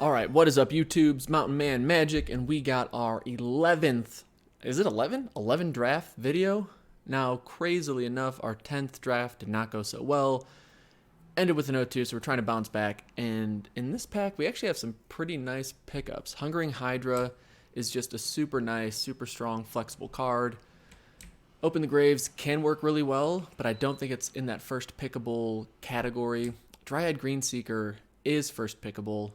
All right, what is up, YouTube's Mountain Man Magic, and we got our 11th, is it 11? 11 draft video? Now, crazily enough, our 10th draft did not go so well. Ended with an 0-2, so we're trying to bounce back. And in this pack, we actually have some pretty nice pickups. Hungering Hydra is just a super nice, super strong, flexible card. Open the Graves can work really well, but I don't think it's in that first pickable category. Dryad Greenseeker is first pickable.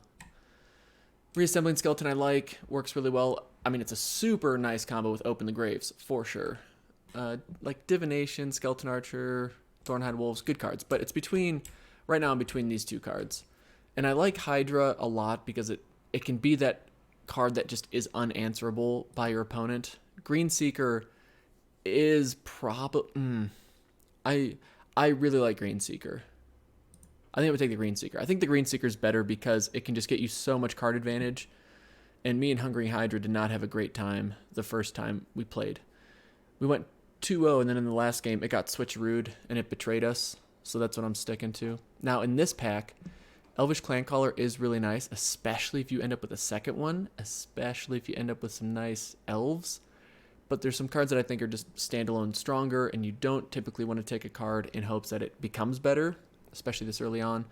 Reassembling Skeleton I like, works really well. I mean, it's a super nice combo with Open the Graves, for sure. Like Divination, Skeleton Archer, Thornhide Wolves, good cards. But it's between, right now I'm between these two cards. And I like Hydra a lot because it can be that card that just is unanswerable by your opponent. Greenseeker is probably... I really like Greenseeker. I think I would take the Greenseeker. I think the Greenseeker is better because it can just get you so much card advantage. And me and Hungry Hydra did not have a great time the first time we played. We went 2-0, and then in the last game, it got switcherooed, and it betrayed us. So that's what I'm sticking to. Now, in this pack, Elvish Clancaller is really nice, especially if you end up with a second one, especially if you end up with some nice elves. But there's some cards that I think are just standalone stronger, and you don't typically want to take a card in hopes that it becomes better, especially this early on.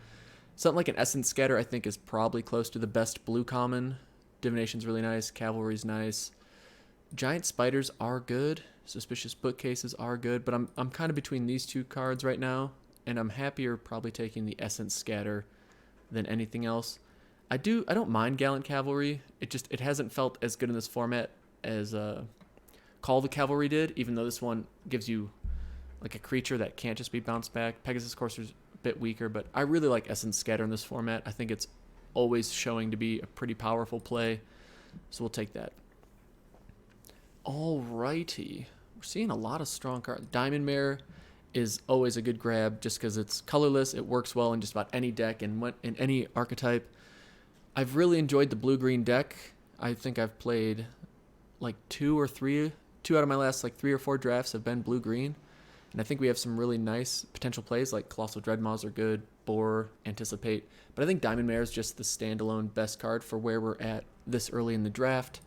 Something like an Essence Scatter I think is probably close to the best blue common. Divination's really nice. Cavalry's nice. Giant Spiders are good. Suspicious Bookcases are good. But I'm kind of between these two cards right now. And I'm happier probably taking the Essence Scatter than anything else. I don't mind Gallant Cavalry. It hasn't felt as good in this format as Call the Cavalry did. Even though this one gives you like a creature that can't just be bounced back. Pegasus Courser's bit weaker, but I really like Essence Scatter in this format. I think it's always showing to be a pretty powerful play, so we'll take that. Alrighty, we're seeing a lot of strong cards. Diamond Mare is always a good grab just because it's colorless. It works well in just about any deck and in any archetype. I've really enjoyed the blue-green deck. I think I've played like two out of my last like 3 or 4 drafts have been blue-green. And I think we have some really nice potential plays, like Colossal Dreadmaws are good, Boar, Anticipate. But I think Diamond Mare is just the standalone best card for where we're at this early in the draft.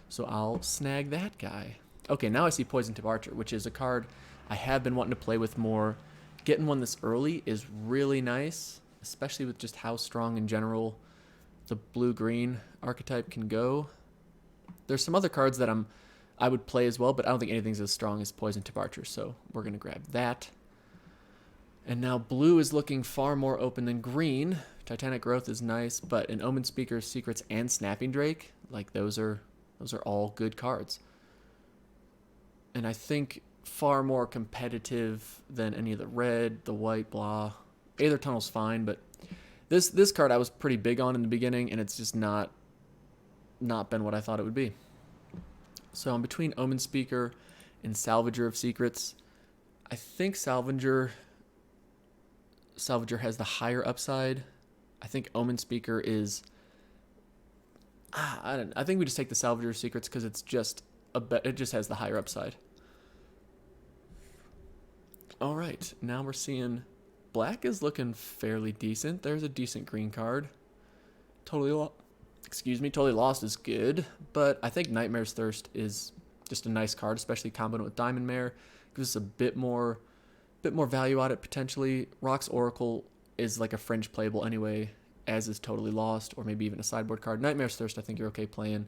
So I'll snag that guy. Okay, now I see Poison Tip Archer, which is a card I have been wanting to play with more. Getting one this early is really nice, especially with just how strong in general the blue-green archetype can go. There's some other cards that I would play as well, but I don't think anything's as strong as Poison Tip Archer, so we're going to grab that. And now blue is looking far more open than green. Titanic Growth is nice, but an Omen Speaker, Secrets, and Snapping Drake, like those are all good cards. And I think far more competitive than any of the red, the white, blah. Aether Tunnel's fine, but this card I was pretty big on in the beginning, and it's just not been what I thought it would be. So I'm between Omen Speaker and Salvager of Secrets. I think Salvager has the higher upside. I think Omen Speaker is... I think we just take the Salvager of Secrets because it's just it just has the higher upside. All right, now we're seeing black is looking fairly decent. There's a decent green card. Totally Lost is good, but I think Nightmare's Thirst is just a nice card, especially comboed with Diamond Mare. Gives us a bit more value out of it potentially. Rock's Oracle is like a fringe playable anyway, as is Totally Lost, or maybe even a sideboard card. Nightmare's Thirst I think you're okay playing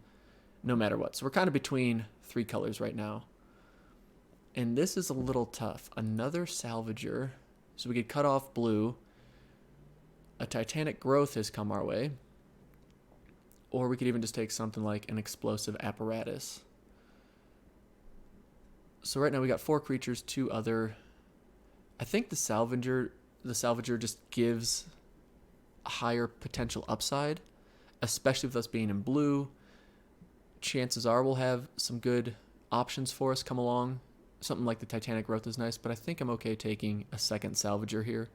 no matter what. So we're kind of between 3 colors right now. And this is a little tough. Another Salvager. So we could cut off blue. A Titanic Growth has come our way. Or we could even just take something like an Explosive Apparatus. So right now we got 4 creatures, 2 other. I think the Salvager just gives a higher potential upside, especially with us being in blue. Chances are we'll have some good options for us come along. Something like the Titanic Growth is nice, but I think I'm okay taking a second Salvager here.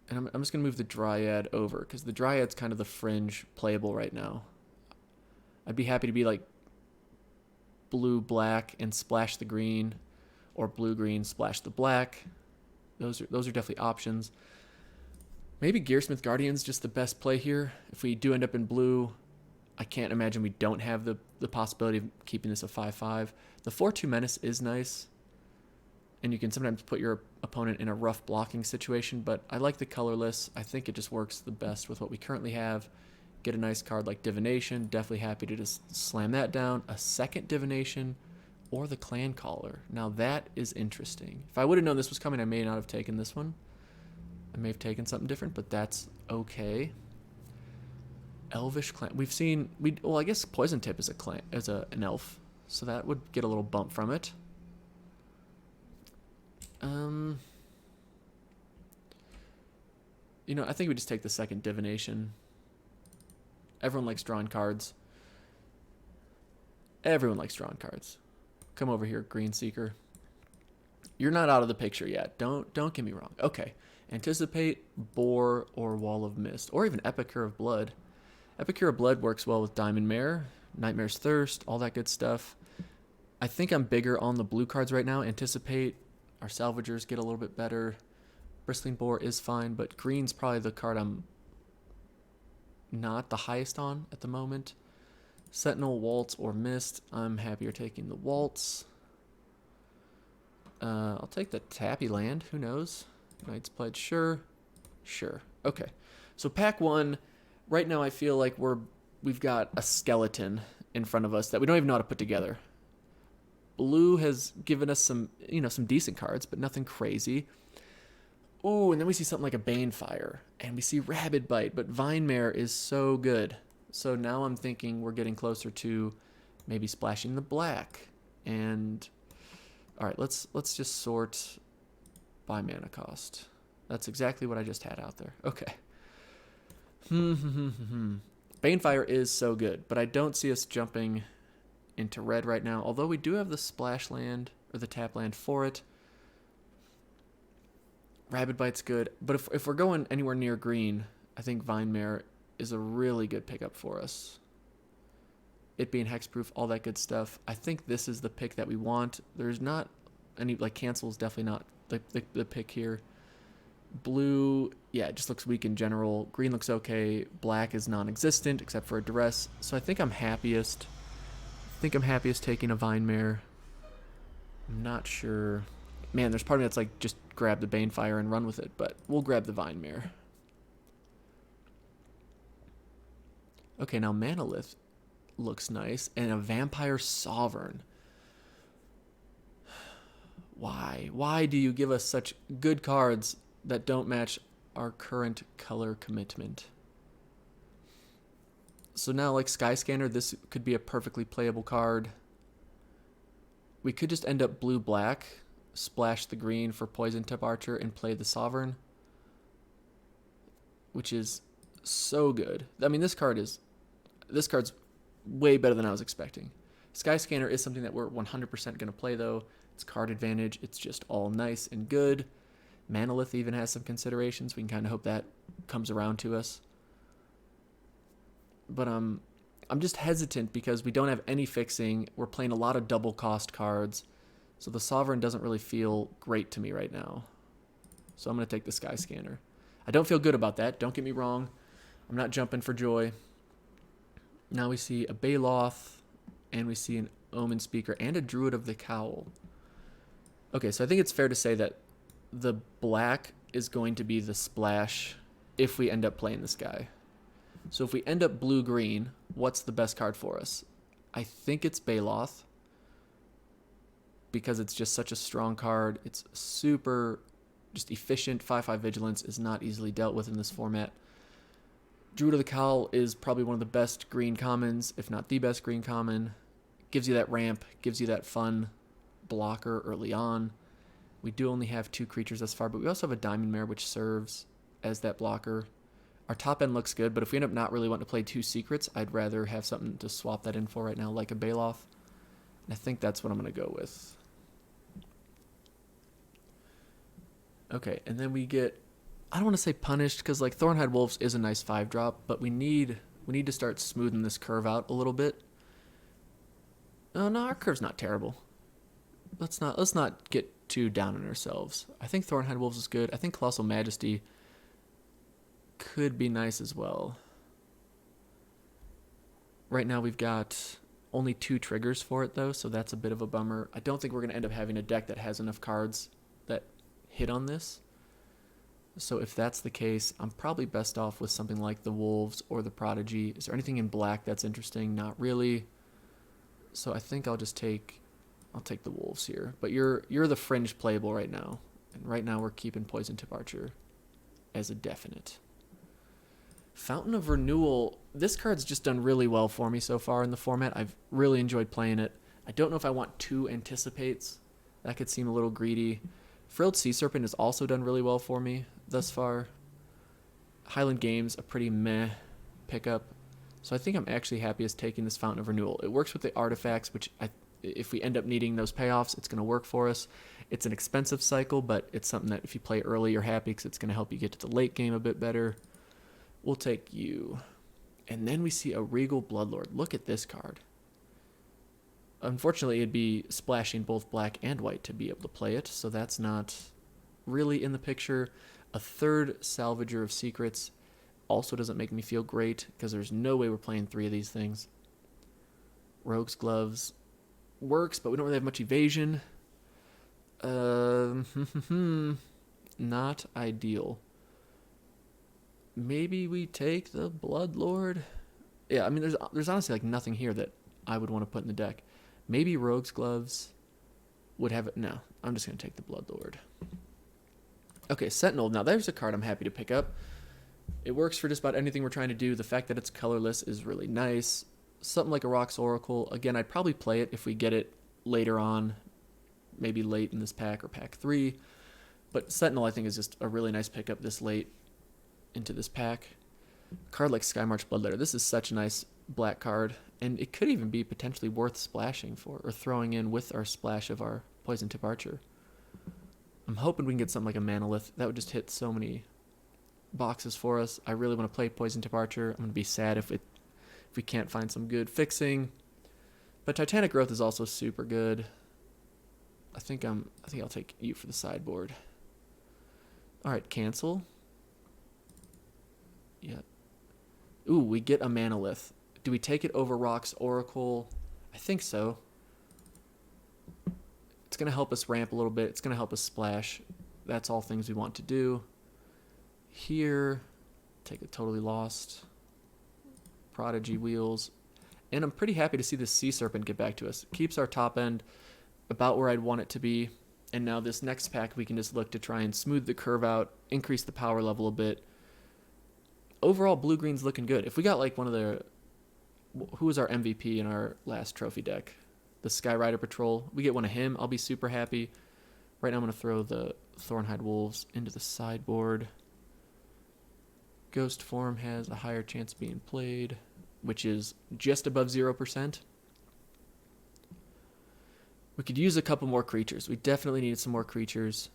And I'm just going to move the Dryad over, because the Dryad's kind of the fringe playable right now. I'd be happy to be like blue-black and splash the green, or blue-green, splash the black. Those are definitely options. Maybe Gearsmith Guardian's just the best play here. If we do end up in blue, I can't imagine we don't have the possibility of keeping this a 5/5. The 4/2 Menace is nice, and you can sometimes put your opponent in a rough blocking situation, but I like the colorless. I think it just works the best with what we currently have. Get a nice card like Divination. Definitely happy to just slam that down. A second Divination or the Clan Caller. Now that is interesting. If I would have known this was coming, I may not have taken this one. I may have taken something different, but that's okay. Elvish Clan. We've seen... Well, I guess Poison Tip is a clan, an elf, so that would get a little bump from it. You know, I think we just take the second Divination. Everyone likes drawing cards. Everyone likes drawing cards. Come over here, Green Seeker. You're not out of the picture yet. Don't get me wrong. Okay. Anticipate, Boar, or Wall of Mist, or even Epicure of Blood. Epicure of Blood works well with Diamond Mare, Nightmare's Thirst, all that good stuff. I think I'm bigger on the blue cards right now. Anticipate, our Salvagers get a little bit better. Bristling Boar is fine, but green's probably the card I'm not the highest on at the moment. Sentinel, Waltz, or Mist. I'm happier taking the Waltz. I'll take the Tappy Land. Who knows? Knight's Pledge. Sure. Okay. So pack one. Right now I feel like we've got a skeleton in front of us that we don't even know how to put together. Blue has given us some decent cards, but nothing crazy. Ooh, and then we see something like a Banefire, and we see Rabid Bite, but Vinemare is so good. So now I'm thinking we're getting closer to maybe splashing the black. And all right, let's just sort by mana cost. That's exactly what I just had out there. Okay. Banefire is so good, but I don't see us jumping into red right now, although we do have the splash land or the tap land for it. Rabid Bite's good, but if we're going anywhere near green, I think Vinemare is a really good pickup for us. It being hexproof, all that good stuff. I think this is the pick that we want. There's not any, like, cancel is definitely not the pick here. Blue, yeah, it just looks weak in general. Green looks okay. Black is non-existent except for a Duress. So I think I'm happiest. Taking a Vinemare. I'm not sure. Man, there's part of me that's like, just grab the Banefire and run with it, but we'll grab the Vinemare. Okay, now Manalith looks nice, and a Vampire Sovereign. Why? Why do you give us such good cards that don't match our current color commitment? So now, like Skyscanner, this could be a perfectly playable card. We could just end up blue-black, splash the green for Poison Tip Archer, and play the Sovereign, which is so good. I mean, this card's way better than I was expecting. Skyscanner is something that we're 100% going to play, though. It's card advantage. It's just all nice and good. Manalith even has some considerations. We can kind of hope that comes around to us. But I'm just hesitant because we don't have any fixing. We're playing a lot of double cost cards. So the Sovereign doesn't really feel great to me right now. So I'm going to take the Skyscanner. I don't feel good about that. Don't get me wrong. I'm not jumping for joy. Now we see a Baloth, and we see an Omen Speaker, and a Druid of the Cowl. Okay, so I think it's fair to say that the black is going to be the splash if we end up playing this guy. So if we end up blue-green, what's the best card for us? I think it's Baloth, because it's just such a strong card. It's super just efficient. 5/5 Vigilance is not easily dealt with in this format. Druid of the Cowl is probably one of the best green commons, if not the best green common. Gives you that ramp, gives you that fun blocker early on. We do only have 2 creatures thus far, but we also have a Diamond Mare, which serves as that blocker. Our top end looks good, but if we end up not really wanting to play 2 secrets, I'd rather have something to swap that in for right now, like a Baloth. And I think that's what I'm going to go with. Okay, and then we get... I don't want to say punished, because like Thornhide Wolves is a nice 5-drop, but we need to start smoothing this curve out a little bit. Oh no, our curve's not terrible. Let's not get too down on ourselves. I think Thornhide Wolves is good. I think Colossal Majesty could be nice as well. Right now we've got only 2 triggers for it, though, so that's a bit of a bummer. I don't think we're going to end up having a deck that has enough cards that hit on this. So if that's the case, I'm probably best off with something like the Wolves or the Prodigy. Is there anything in black that's interesting? Not really. So I think I'll take the Wolves here. But you're the fringe playable right now. And right now we're keeping Poison Tip Archer as a definite. Fountain of Renewal. This card's just done really well for me so far in the format. I've really enjoyed playing it. I don't know if I want 2 Anticipates. That could seem a little greedy. Frilled Sea Serpent has also done really well for me thus far. Highland Games, a pretty meh pickup. So I think I'm actually happiest taking this Fountain of Renewal. It works with the artifacts, which if we end up needing those payoffs, it's going to work for us. It's an expensive cycle, but it's something that if you play early, you're happy because it's going to help you get to the late game a bit better. We'll take you. And then we see a Regal Bloodlord. Look at this card. Unfortunately, it'd be splashing both black and white to be able to play it, so that's not really in the picture. A 3rd Salvager of Secrets also doesn't make me feel great, because there's no way we're playing 3 of these things. Rogue's Gloves works, but we don't really have much evasion. Not ideal. Maybe we take the Bloodlord? Yeah, I mean, there's honestly like nothing here that I would want to put in the deck. Maybe Rogue's Gloves would have it. No, I'm just going to take the Bloodlord. Okay, Sentinel. Now, there's a card I'm happy to pick up. It works for just about anything we're trying to do. The fact that it's colorless is really nice. Something like a Rock's Oracle. Again, I'd probably play it if we get it later on, maybe late in this pack or pack 3. But Sentinel, I think, is just a really nice pickup this late into this pack. A card like Skymarch Bloodletter. This is such a nice black card, and it could even be potentially worth splashing for, or throwing in with our splash of our Poison Tip Archer. I'm hoping we can get something like a Manolith. That would just hit so many boxes for us. I really want to play Poison Tip Archer. I'm going to be sad if we can't find some good fixing. But Titanic Growth is also super good. I think I'll take you for the sideboard. All right, cancel. Yeah. Ooh, we get a Manolith. Do we take it over Rock's Oracle? I think so. It's going to help us ramp a little bit. It's going to help us splash. That's all things we want to do. Here, take it Totally Lost. Prodigy Wheels. And I'm pretty happy to see this Sea Serpent get back to us. It keeps our top end about where I'd want it to be. And now this next pack, we can just look to try and smooth the curve out, increase the power level a bit. Overall, blue-green's looking good. If we got like one of the... Who was our MVP in our last trophy deck? The Skyrider Patrol. We get one of him. I'll be super happy. Right now I'm going to throw the Thornhide Wolves into the sideboard. Ghost Form has a higher chance of being played, which is just above 0%. We could use a couple more creatures. We definitely needed some more creatures.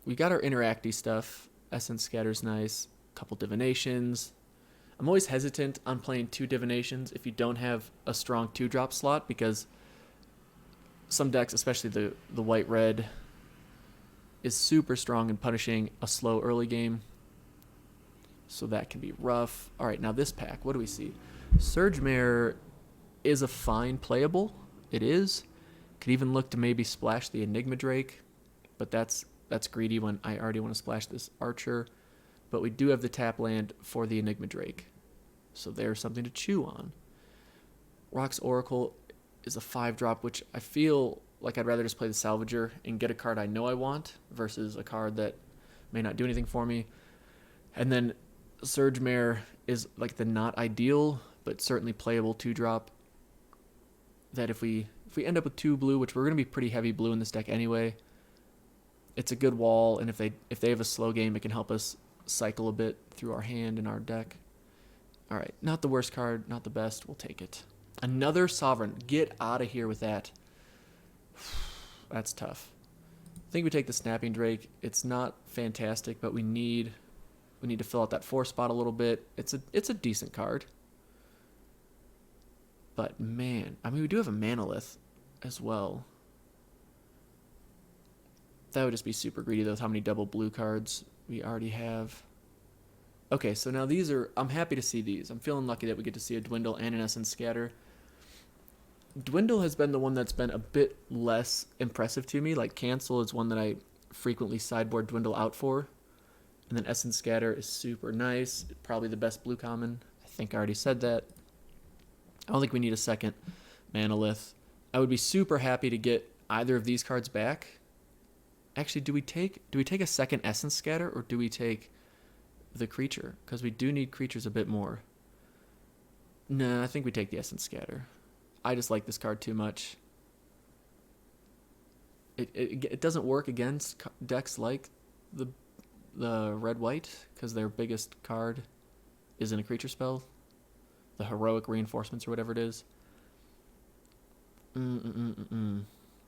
We got our interacty stuff. Essence Scatter's nice. Couple divinations. I'm always hesitant on playing 2 divinations if you don't have a strong 2-drop slot, because some decks, especially the white-red, is super strong in punishing a slow early game. So that can be rough. All right, now this pack, what do we see? Surge Mare is a fine playable. It is. Could even look to maybe splash the Enigma Drake, but that's greedy when I already want to splash this Archer. But we do have the tap land for the Enigma Drake, so there's something to chew on. Rock's Oracle is a 5-drop, which I feel like I'd rather just play the Salvager and get a card I know I want versus a card that may not do anything for me. And then Surge Mare is like the not ideal, but certainly playable 2-drop. That if we end up with 2 blue, which we're going to be pretty heavy blue in this deck anyway, it's a good wall, and if they have a slow game, it can help us cycle a bit through our hand and our deck. All right, not the worst card, not the best. We'll take it. Another Sovereign. Get out of here with that. That's tough. I think we take the Snapping Drake. It's not fantastic, but we need to fill out that 4 spot a little bit. It's a decent card. But man, I mean, we do have a Manolith as well. That would just be super greedy though, with how many double blue cards we already have. Okay, so now these are, I'm happy to see these. I'm feeling lucky that we get to see a Dwindle and an Essence Scatter. Dwindle has been the one that's been a bit less impressive to me. Like Cancel is one that I frequently sideboard Dwindle out for. And then Essence Scatter is super nice. Probably the best blue common. I think I already said that. I don't think we need a second Manalith. I would be super happy to get either of these cards back. Actually, do we take a second Essence Scatter or do we take the creature? Because we do need creatures a bit more. Nah, I think we take the Essence Scatter. I just like this card too much. It doesn't work against decks like the red-white because their biggest card isn't a creature spell. The heroic reinforcements or whatever it is. And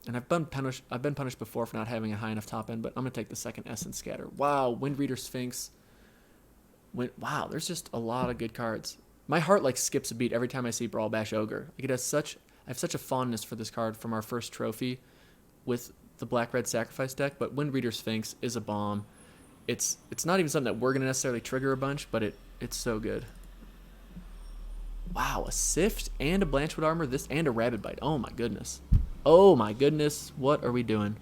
I've been punished before for not having a high enough top end, but I'm gonna take the second Essence Scatter. Wow, Wind Reader Sphinx. Wow, there's just a lot of good cards. My heart like skips a beat every time I see Brawl Bash Ogre. Like I have such a fondness for this card from our first trophy with the Black-Red Sacrifice deck, but Wind Reader Sphinx is a bomb. It's not even something that we're gonna necessarily trigger a bunch, but it's so good. Wow, a Sift and a Blanchwood Armor, this and a Rabid Bite. Oh my goodness. Oh my goodness, what are we doing?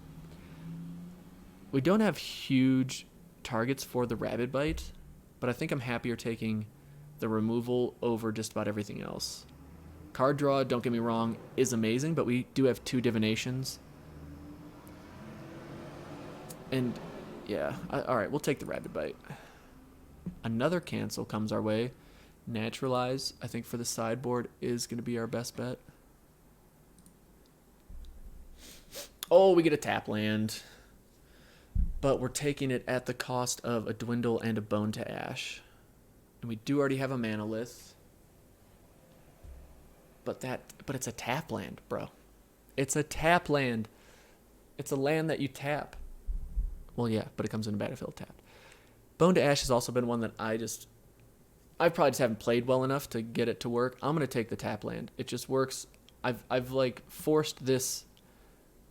We don't have huge targets for the Rabid Bite, but I think I'm happier taking the removal over just about everything else. Card draw, don't get me wrong, is amazing, but we do have 2 divinations. And yeah, alright, we'll take the Rabid Bite. Another cancel comes our way. Naturalize, I think for the sideboard, is going to be our best bet. Oh, we get a tap land. But we're taking it at the cost of a Dwindle and a Bone to Ash. And we do already have a Manalith. But it's a tap land, bro. It's a tap land. It's a land that you tap. Well, yeah, but it comes in a battlefield tapped. Bone to Ash has also been one that I probably just haven't played well enough to get it to work. I'm gonna take the tap land. It just works. I've like forced this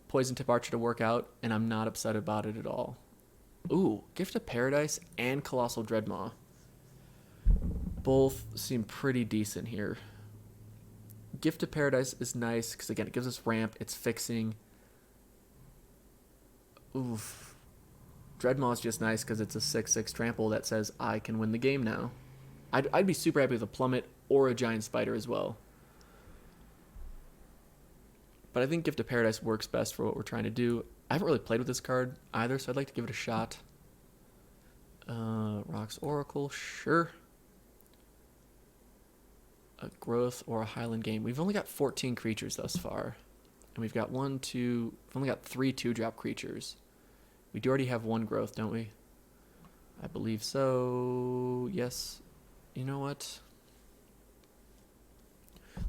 Poison Tip Archer to work out, and I'm not upset about it at all. Ooh, Gift of Paradise and Colossal Dreadmaw. Both seem pretty decent here. Gift of Paradise is nice because again it gives us ramp. It's fixing. Oof. Dreadmaw is just nice because it's a 6/6 trample that says I can win the game now. I'd be super happy with a Plummet or a Giant Spider as well. But I think Gift of Paradise works best for what we're trying to do. I haven't really played with this card either, so I'd like to give it a shot. Rock's Oracle, sure. A Growth or a Highland Game. We've only got 14 creatures thus far. And we've got we've only got 3 2-drop creatures. We do already have 1 Growth, don't we? I believe so. Yes. You know what?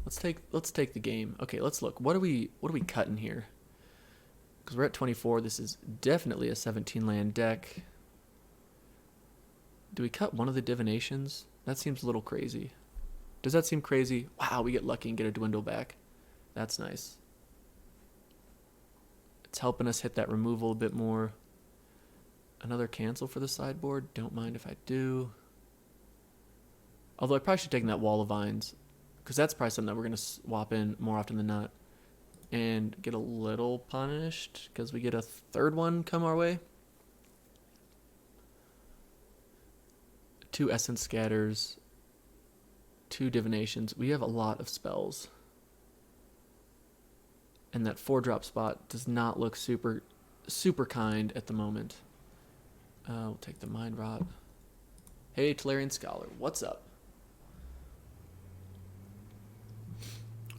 Let's take the game. Okay, let's look. What are we cutting here? Because we're at 24. This is definitely a 17 land deck. Do we cut one of the divinations? That seems a little crazy. Does that seem crazy? Wow, we get lucky and get a Dwindle back. That's nice. It's helping us hit that removal a bit more. Another cancel for the sideboard. Don't mind if I do. Although I probably should take that Wall of Vines, because that's probably something that we're going to swap in more often than not. And get a little punished, because we get a 3rd one come our way. 2 Essence Scatters. 2 Divinations. We have a lot of spells. And that 4-drop spot does not look super, super kind at the moment. We'll take the Mind Rot. Hey, Tolarian Scholar, what's up?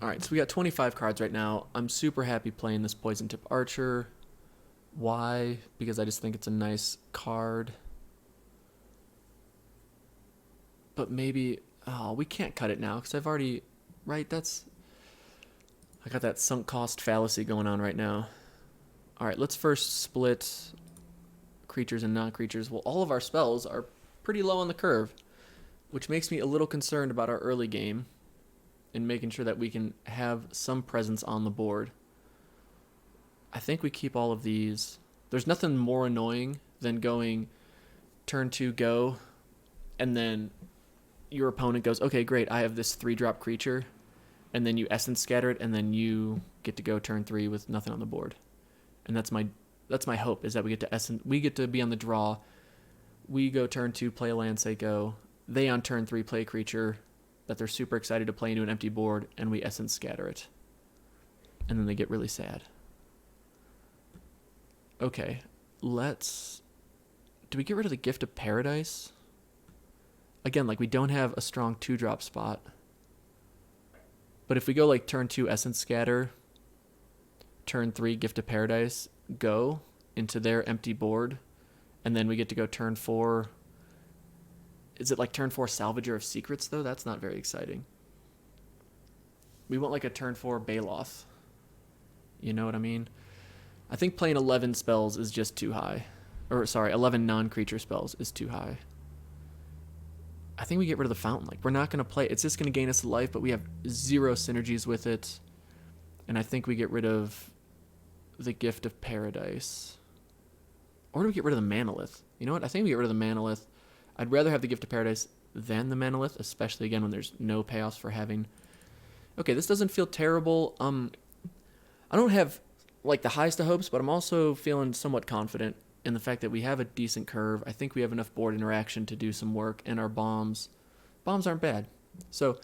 Alright, so we got 25 cards right now. I'm super happy playing this Poison Tip Archer. Why? Because I just think it's a nice card. But maybe... Oh, we can't cut it now because I've already... Right, I got that sunk cost fallacy going on right now. Alright, let's first split creatures and non-creatures. Well, all of our spells are pretty low on the curve, which makes me a little concerned about our early game and making sure that we can have some presence on the board. I think we keep all of these. There's nothing more annoying than going turn 2 go and then your opponent goes, okay, great, I have this 3-drop creature, and then you essence scatter it, and then you get to go turn 3 with nothing on the board. And that's my hope, is that we get to be on the draw. We go turn 2, play a land, say go. They on turn 3 play a creature that they're super excited to play into an empty board, and we essence scatter it. And then they get really sad. Okay, do we get rid of the Gift of Paradise? Again, like, we don't have a strong 2-drop spot. But if we go like turn 2 essence scatter, turn 3 Gift of Paradise, go into their empty board, and then we get to go turn 4. Is it like turn 4 Salvager of Secrets, though? That's not very exciting. We want like a turn 4 Baloth. You know what I mean? I think playing 11 spells is just too high. Or, sorry, 11 non-creature spells is too high. I think we get rid of the Fountain. Like, we're not going to play. It's just going to gain us life, but we have 0 synergies with it. And I think we get rid of the Gift of Paradise. Or do we get rid of the Manolith? You know what? I think we get rid of the Manolith. I'd rather have the Gift of Paradise than the Manolith, especially, again, when there's no payoffs for having... Okay, this doesn't feel terrible. I don't have, like, the highest of hopes, but I'm also feeling somewhat confident in the fact that we have a decent curve. I think we have enough board interaction to do some work, and our bombs aren't bad. So,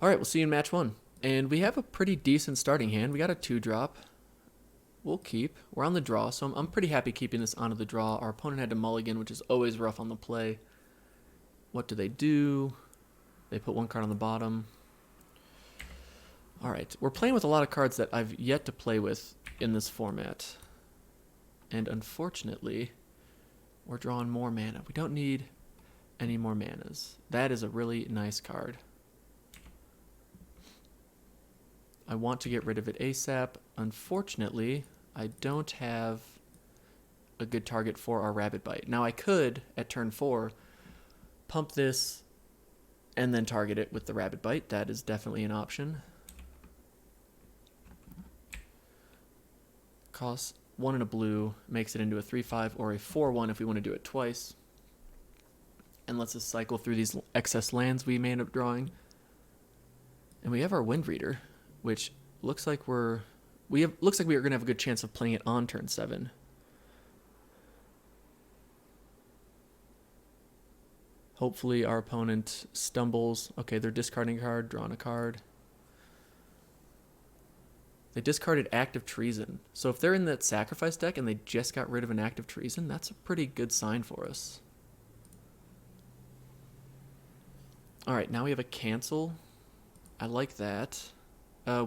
all right, we'll see you in match 1. And we have a pretty decent starting hand. We got a 2-drop. We'll keep. We're on the draw, so I'm pretty happy keeping this onto the draw. Our opponent had to mulligan, which is always rough on the play. What do? They put 1 card on the bottom. All right, we're playing with a lot of cards that I've yet to play with in this format. And unfortunately, we're drawing more mana. We don't need any more manas. That is a really nice card. I want to get rid of it ASAP. Unfortunately, I don't have a good target for our Rabbit Bite. Now I could, at turn 4, pump this and then target it with the Rabbit Bite. That is definitely an option. Costs 1 and a blue, makes it into a 3/5 or a 4/1 if we want to do it twice. And lets us cycle through these excess lands we may end up drawing. And we have our Wind Reader, which looks like we are going to have a good chance of playing it on turn 7. Hopefully our opponent stumbles. Okay, they're discarding a card, drawing a card. They discarded Act of Treason. So if they're in that sacrifice deck and they just got rid of an Act of Treason, that's a pretty good sign for us. All right, now we have a cancel. I like that.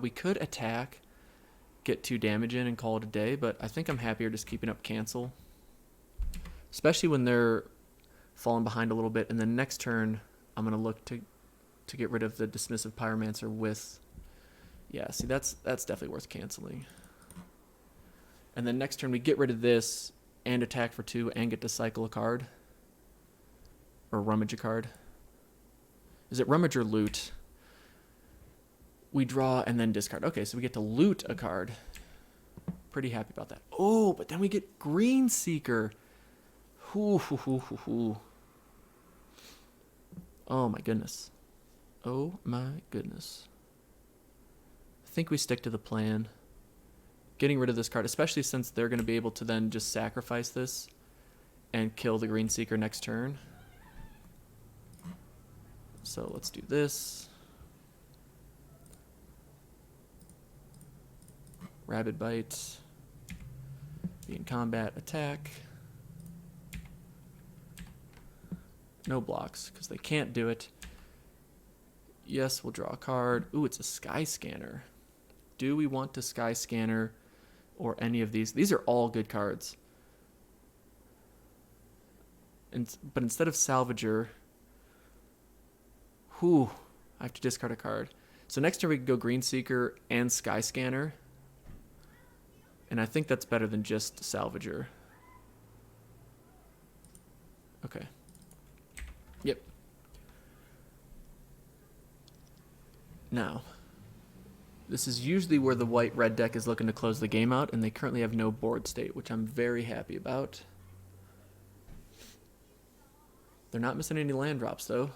We could attack, get 2 damage in and call it a day, but I think I'm happier just keeping up cancel. Especially when they're falling behind a little bit, and then next turn I'm going to look to get rid of the Dismissive Pyromancer with... Yeah, see, that's definitely worth canceling. And then next turn we get rid of this and attack for 2 and get to cycle a card. Or rummage a card. Is it rummage or loot? We draw and then discard. Okay, so we get to loot a card. Pretty happy about that. Oh, but then we get Green Seeker. Oh my goodness. Oh my goodness. I think we stick to the plan. Getting rid of this card, especially since they're going to be able to then just sacrifice this and kill the Green Seeker next turn. So let's do this. Rabid Bite. Be in combat, attack. No blocks, because they can't do it. Yes, we'll draw a card. Ooh, it's a Sky Scanner. Do we want to Sky Scanner or any of these? These are all good cards. But instead of Salvager, I have to discard a card. So next turn we can go Green Seeker and Sky Scanner. And I think that's better than just Salvager. Okay. Yep. Now, this is usually where the white-red deck is looking to close the game out, and they currently have no board state, which I'm very happy about. They're not missing any land drops, though.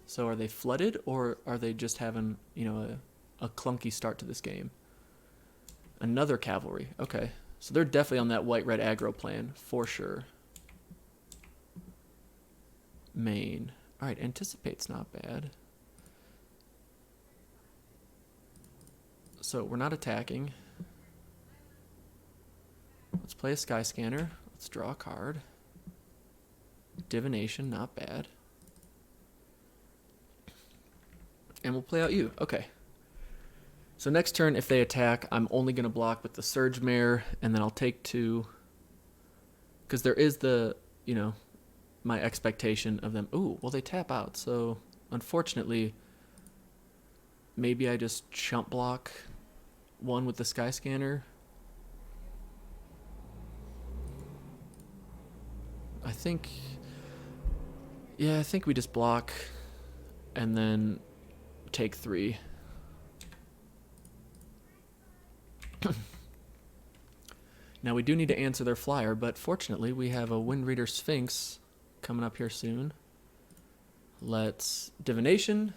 So are they flooded, or are they just having, you know, a clunky start to this game? Another cavalry. Okay. So they're definitely on that white-red aggro plan, for sure. Main. All right, anticipate's not bad. So we're not attacking. Let's play a sky scanner. Let's draw a card. Divination, not bad. And we'll play out you. Okay. So next turn, if they attack, I'm only going to block with the Surge Mare, and then I'll take 2. Because there is the, you know, my expectation of them. Ooh, well, they tap out. So, unfortunately, maybe I just chump block 1 with the Sky Scanner. I think we just block and then take 3. Now we do need to answer their flyer, but fortunately we have a Wind Reader Sphinx coming up here soon. Let's Divination.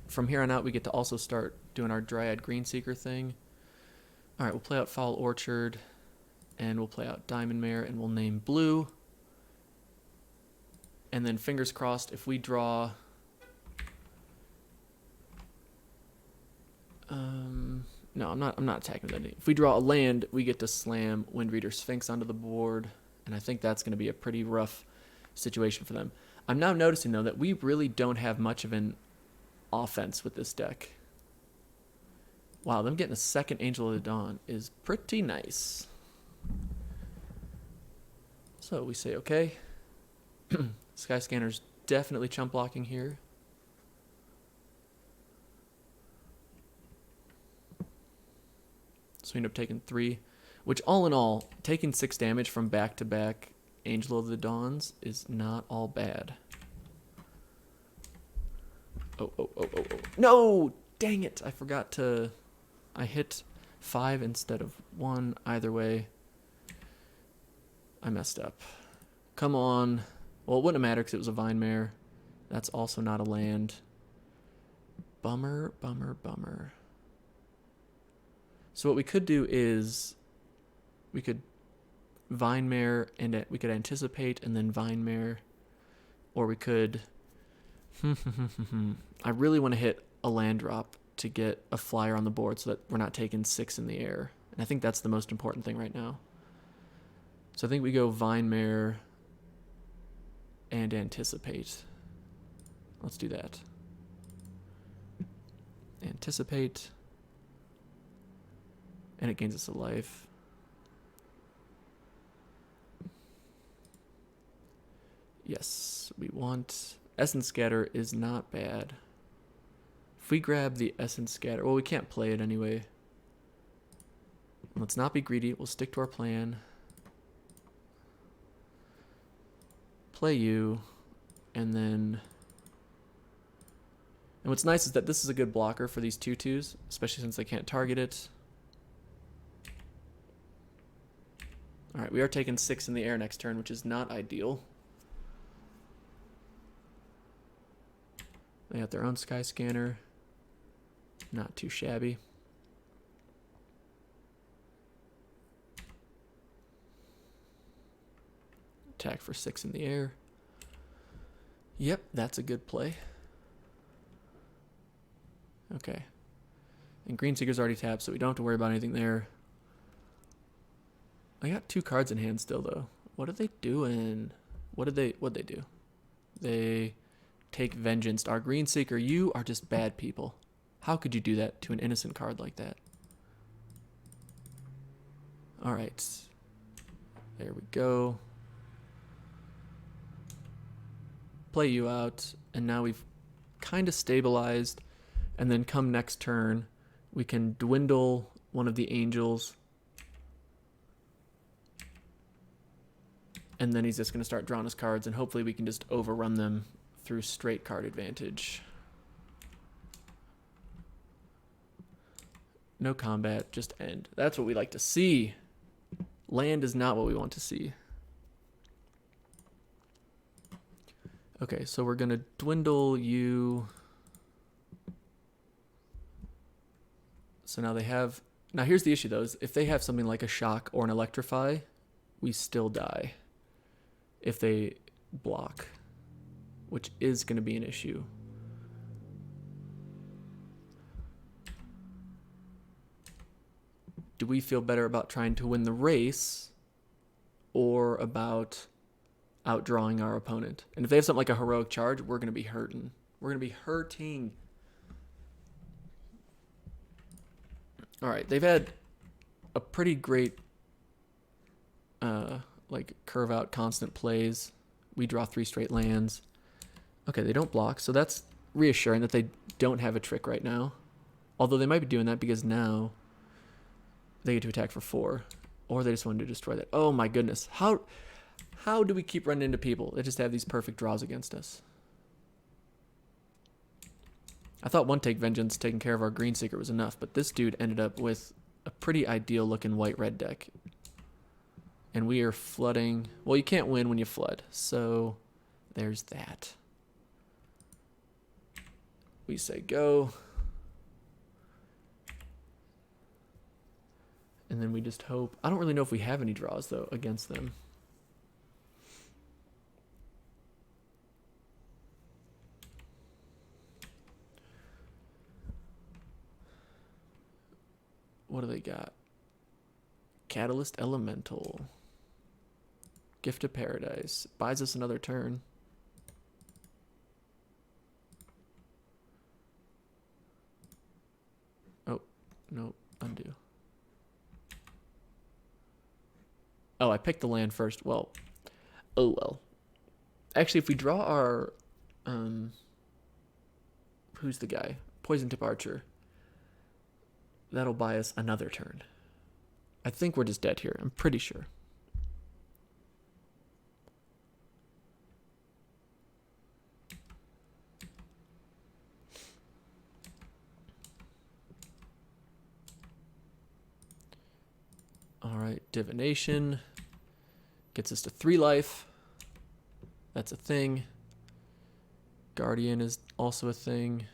From here on out we get to also start doing our Dryad Greenseeker thing. Alright, we'll play out Foul Orchard, and we'll play out Diamond Mare, and we'll name Blue. And then fingers crossed, if we draw no, I'm not attacking that. If we draw a land, we get to slam Wind Reader Sphinx onto the board, and I think that's going to be a pretty rough situation for them. I'm now noticing, though, that we really don't have much of an offense with this deck. Wow, them getting a second Angel of the Dawn is pretty nice. So we say okay. Sky Scanner's definitely chump blocking here. So we end up taking 3, which all in all, taking 6 damage from back-to-back Angel of the Dawns is not all bad. Oh. No! Dang it! I forgot to... I hit 5 instead of 1. Either way, I messed up. Come on. Well, it wouldn't have mattered because it was a Vine Mare. That's also not a land. Bummer. So what we could do is we could Vine Mare and we could anticipate and then Vine Mare, or we could I really want to hit a land drop to get a flyer on the board so that we're not taking 6 in the air. And I think that's the most important thing right now. So I think we go Vine Mare and anticipate. Let's do that. Anticipate. And it gains us a life. Yes, we want... Essence Scatter is not bad. If we grab the Essence Scatter... Well, we can't play it anyway. Let's not be greedy. We'll stick to our plan. Play you. And then... And what's nice is that this is a good blocker for these 2/2s, especially since they can't target it. Alright, we are taking 6 in the air next turn, which is not ideal. They got their own Sky Scanner. Not too shabby. Attack for 6 in the air. Yep, that's a good play. Okay. And Greenseeker's already tapped, so we don't have to worry about anything there. I got 2 cards in hand still, though. What are they doing? What'd they do? They take vengeance. Our Greenseeker, you are just bad people. How could you do that to an innocent card like that? Alright. There we go. Play you out, and now we've kind of stabilized, and then come next turn, we can dwindle one of the angels, and then he's just going to start drawing his cards, and hopefully we can just overrun them through straight card advantage. No combat, just end. That's what we like to see. Land is not what we want to see. Okay, so we're gonna dwindle you. So now they have. Now here's the issue though: is if they have something like a shock or an electrify, we still die. If they block, which is going to be an issue. Do we feel better about trying to win the race or about outdrawing our opponent? And if they have something like a heroic charge, we're going to be hurting. We're going to be hurting. All right, they've had a pretty great like curve out constant plays. We draw 3 straight lands. Okay, they don't block, so that's reassuring that they don't have a trick right now. Although they might be doing that because now they get to attack for 4. Or they just wanted to destroy that. Oh my goodness. How do we keep running into people that just have these perfect draws against us? I thought one take vengeance taking care of our green seeker was enough, but this dude ended up with a pretty ideal looking white-red deck. And we are flooding. Well, you can't win when you flood, so there's that. We say go. And then we just hope. I don't really know if we have any draws, though, against them. What do they got? Catalyst Elemental. Gift of Paradise. Buys us another turn. Oh, no. Undo. Oh, I picked the land first. Well. Oh, well. Actually, if we draw our... who's the guy? Poison Tip Archer. That'll buy us another turn. I think we're just dead here. I'm pretty sure. All right, Divination gets us to 3 life. That's a thing. Guardian is also a thing.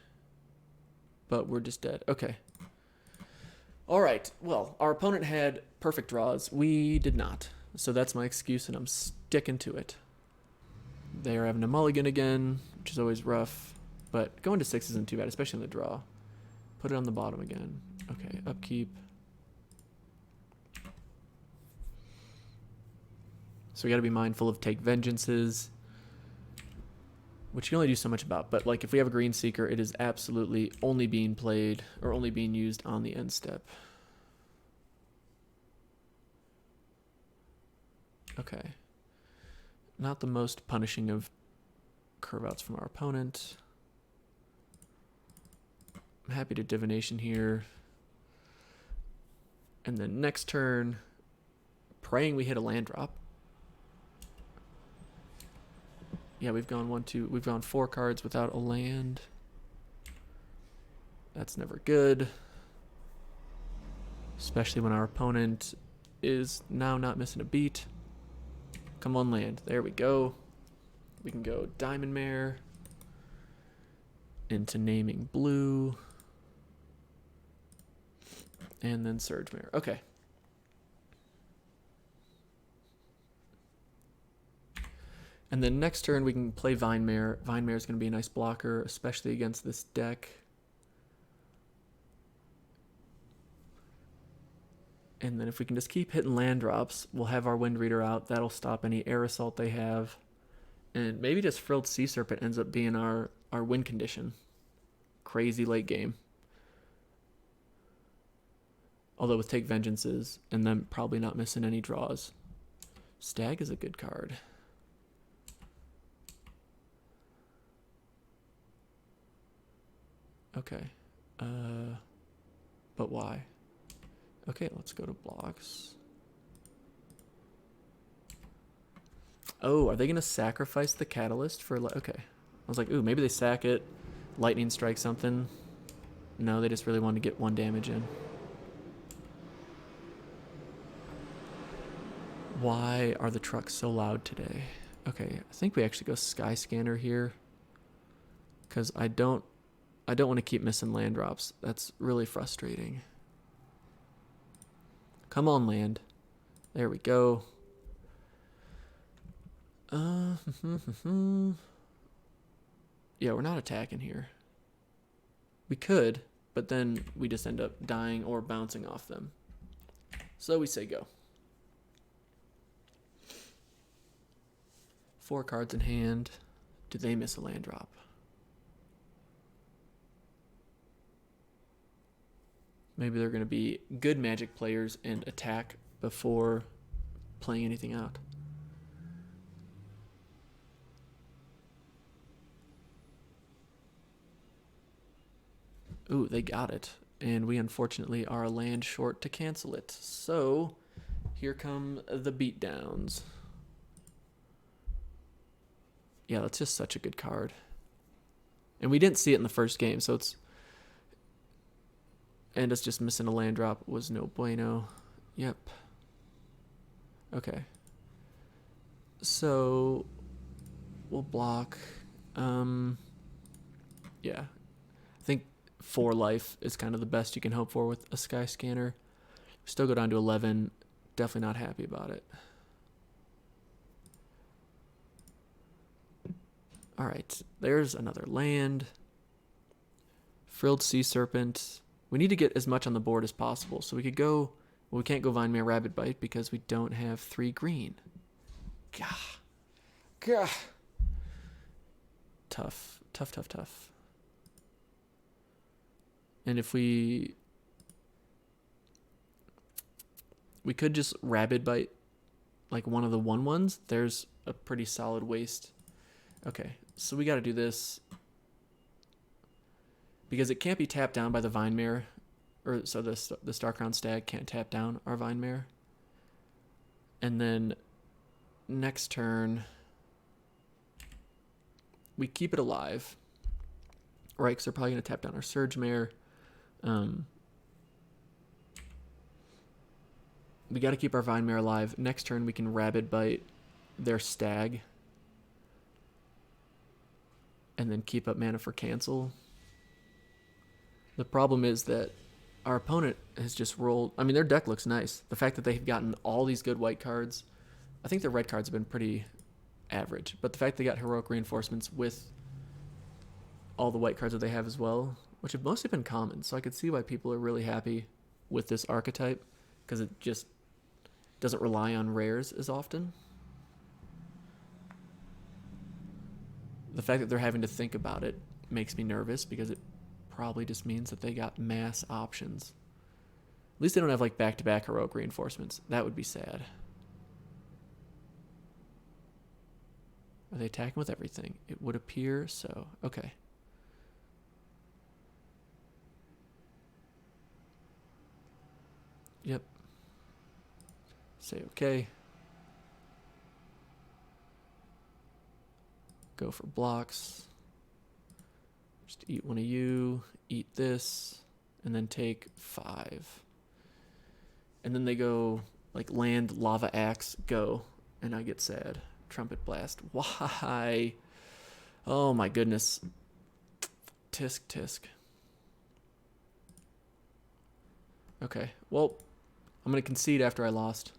But we're just dead. Okay. All right. Well, our opponent had perfect draws. We did not. So that's my excuse, and I'm sticking to it. They are having a mulligan again, which is always rough. But going to 6 isn't too bad, especially in the draw. Put it on the bottom again. Okay, upkeep. So we got to be mindful of take vengeances, which you can only do so much about. But like if we have a green seeker, it is absolutely only being played or only being used on the end step. Okay. Not the most punishing of curve outs from our opponent. I'm happy to divination here. And then next turn, praying we hit a land drop. Yeah, we've gone 4 cards without a land. That's never good. Especially when our opponent is now not missing a beat. Come on, land. There we go. We can go Diamond Mare into naming blue. And then Surge Mare. Okay. And then next turn we can play Vine Mare. Vine Mare is going to be a nice blocker, especially against this deck. And then if we can just keep hitting land drops, we'll have our Wind Reader out. That'll stop any air assault they have. And maybe just Frilled Sea Serpent ends up being our win condition. Crazy late game. Although with Take Vengeances, and then probably not missing any draws. Stag is a good card. Okay. But why? Okay, let's go to blocks. Oh, are they going to sacrifice the Catalyst for... Okay. I was like, ooh, maybe they sack it. Lightning strike something. No, they just really wanted to get 1 damage in. Why are the trucks so loud today? Okay, I think we actually go Sky Scanner here. Because I don't want to keep missing land drops. That's really frustrating. Come on, land. There we go. Yeah, we're not attacking here. We could, but then we just end up dying or bouncing off them. So we say go. 4 cards in hand. Do they miss a land drop? Maybe they're going to be good Magic players and attack before playing anything out. Ooh, they got it. And we unfortunately are a land short to cancel it. So here come the beatdowns. Yeah, that's just such a good card. And we didn't see it in the first game, so it's... And us just missing a land drop was no bueno. Yep. Okay. So we'll block. Yeah. I think 4 life is kind of the best you can hope for with a Sky Scanner. Still go down to 11. Definitely not happy about it. All right. There's another land. Frilled Sea Serpent. We need to get as much on the board as possible. So we could go... Well, we can't go Vine-Mare Rabbit Bite because we don't have 3 green. Gah. Gah. Tough. Tough, tough, tough. And if we could just Rabbit Bite like one of the 1/1s. There's a pretty solid waste. Okay, so we got to do this because it can't be tapped down by the Vine-Mare, or so the Starcrown Stag can't tap down our Vine-Mare. And then next turn we keep it alive, right? Because they're probably going to tap down our Surge Mare. We got to keep our Vine-Mare alive. Next turn we can Rabbit Bite their Stag and then keep up mana for cancel. The problem is that our opponent has just rolled... I mean, their deck looks nice. The fact that they've gotten all these good white cards... I think their red cards have been pretty average. But the fact they got Heroic Reinforcements with all the white cards that they have as well, which have mostly been common. So I could see why people are really happy with this archetype, because it just doesn't rely on rares as often. The fact that they're having to think about it makes me nervous, because it probably just means that they got mass options. At least they don't have like back-to-back Heroic Reinforcements. That would be sad. Are they attacking with everything? It would appear so. Okay. Yep. Say okay. Go for blocks. Just eat one of you, eat this, and then take 5. And then they go like land, lava axe, go, and I get sad. Trumpet blast. Why? Oh my goodness. Tisk tisk. Okay, well, I'm going to concede after I lost.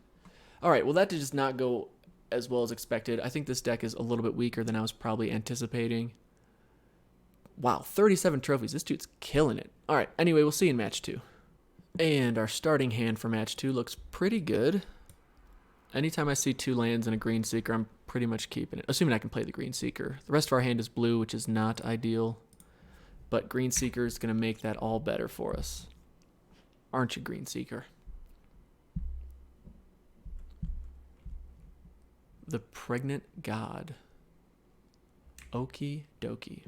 All right, well, that did just not go as well as expected. I think this deck is a little bit weaker than I was probably anticipating. Wow, 37 trophies. This dude's killing it. All right, anyway, we'll see you in match 2. And our starting hand for match 2 looks pretty good. Anytime I see 2 lands and a Green Seeker, I'm pretty much keeping it, assuming I can play the Green Seeker. The rest of our hand is blue, which is not ideal, but Green Seeker is going to make that all better for us. Aren't you, Green Seeker? The Pregnant God. Okie dokie.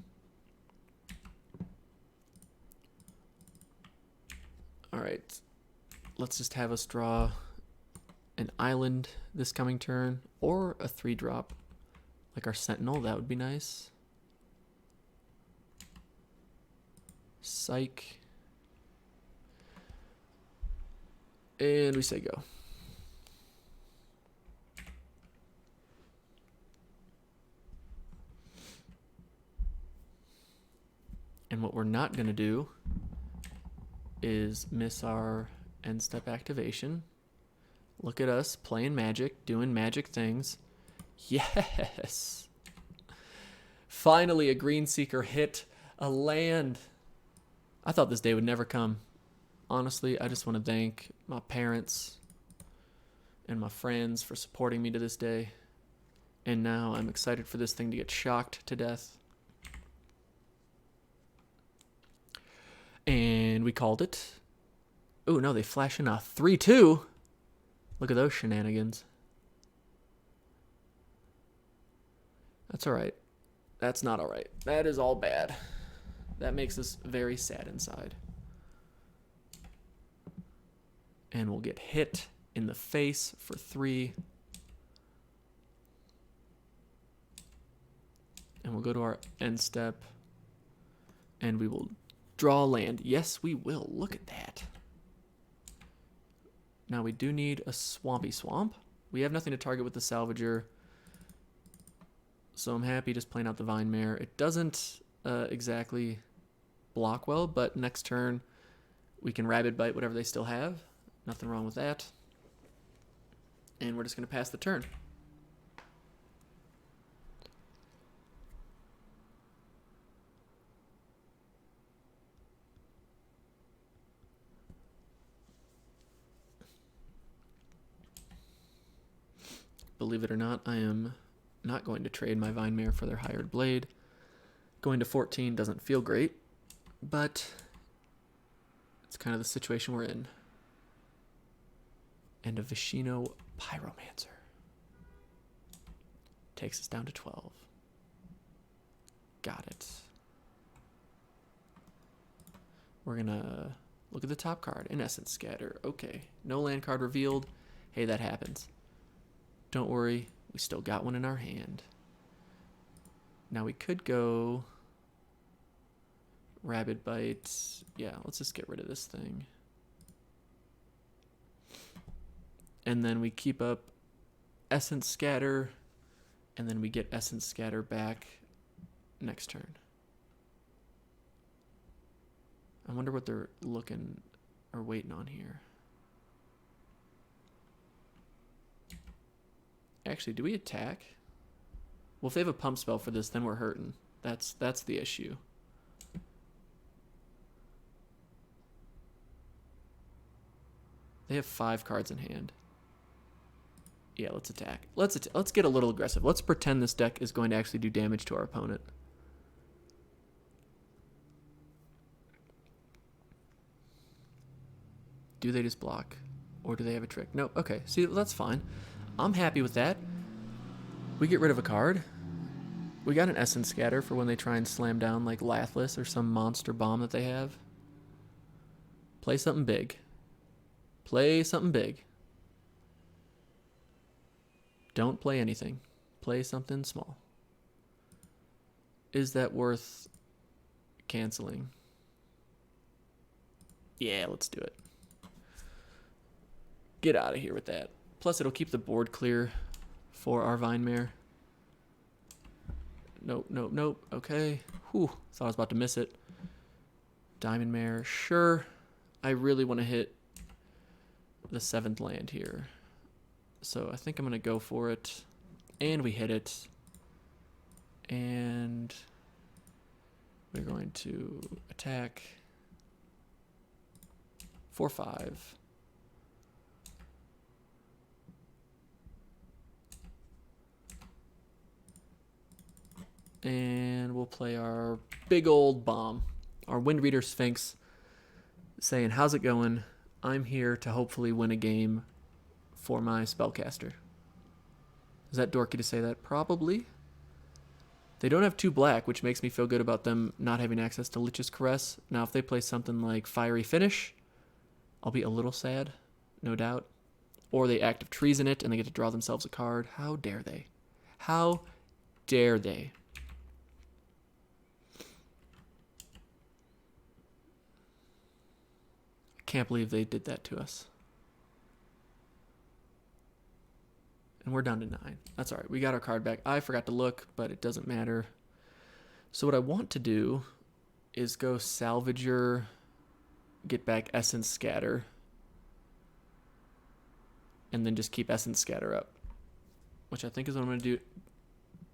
All right, let's just have us draw an island this coming turn, or a 3-drop like our Sentinel. That would be nice. Psych. And we say go. And what we're not going to do is miss our end step activation. Look at us playing magic, doing magic things. Yes! Finally, a green seeker hit a land. I thought this day would never come. Honestly, I just want to thank my parents and my friends for supporting me to this day. And now I'm excited for this thing to get shocked to death. And we called it. Oh, no, they flash in a 3-2. Look at those shenanigans. That's all right. That's not all right. That is all bad. That makes us very sad inside. And we'll get hit in the face for 3. And we'll go to our end step. And we will draw land. Yes, we will. Look at that. Now we do need a swampy swamp. We have nothing to target with the salvager. So I'm happy just playing out the vine mare. It doesn't exactly block well, but next turn we can rabid bite whatever they still have. Nothing wrong with that. And we're just going to pass the turn. Believe it or not, I am not going to trade my vine mare for their hired blade. Going to 14 doesn't feel great, but it's kind of the situation we're in. And a Vishino Pyromancer takes us down to 12. Got it. We're gonna look at the top card. In Essence Scatter. Okay. No land card revealed. Hey, that happens. Don't worry. We still got one in our hand. Now we could go Rabid Bite. Yeah, let's just get rid of this thing. And then we keep up Essence Scatter, and then we get Essence Scatter back next turn. I wonder what they're looking or waiting on here. Actually, do we attack? Well, if they have a pump spell for this, then we're hurting. That's the issue. They have 5 cards in hand. Yeah, let's attack. Let's get a little aggressive. Let's pretend this deck is going to actually do damage to our opponent. Do they just block? Or do they have a trick? No, okay. See, that's fine. I'm happy with that. We get rid of a card. We got an Essence Scatter for when they try and slam down like Lathless or some monster bomb that they have. Play something big. Play something big. Don't play anything. Play something small. Is that worth canceling? Yeah, let's do it. Get out of here with that. Plus, it'll keep the board clear for our vine mare. Nope, nope, nope. Okay. Whew. Thought I was about to miss it. Diamond mare. Sure. I really want to hit the 7th land here. So I think I'm going to go for it. And we hit it. And we're going to attack for 5. And we'll play our big old bomb. Our Wind Reader Sphinx saying, how's it going? I'm here to hopefully win a game for my spellcaster. Is that dorky to say that? Probably. They don't have 2 black, which makes me feel good about them not having access to Lich's Caress. Now, if they play something like Fiery Finish, I'll be a little sad, no doubt. Or they active treason it and they get to draw themselves a card. How dare they? How dare they? Can't believe they did that to us. And we're down to 9. That's all right. We got our card back. I forgot to look, but it doesn't matter. So what I want to do is go Salvager, get back Essence Scatter, and then just keep Essence Scatter up, which I think is what I'm going to do.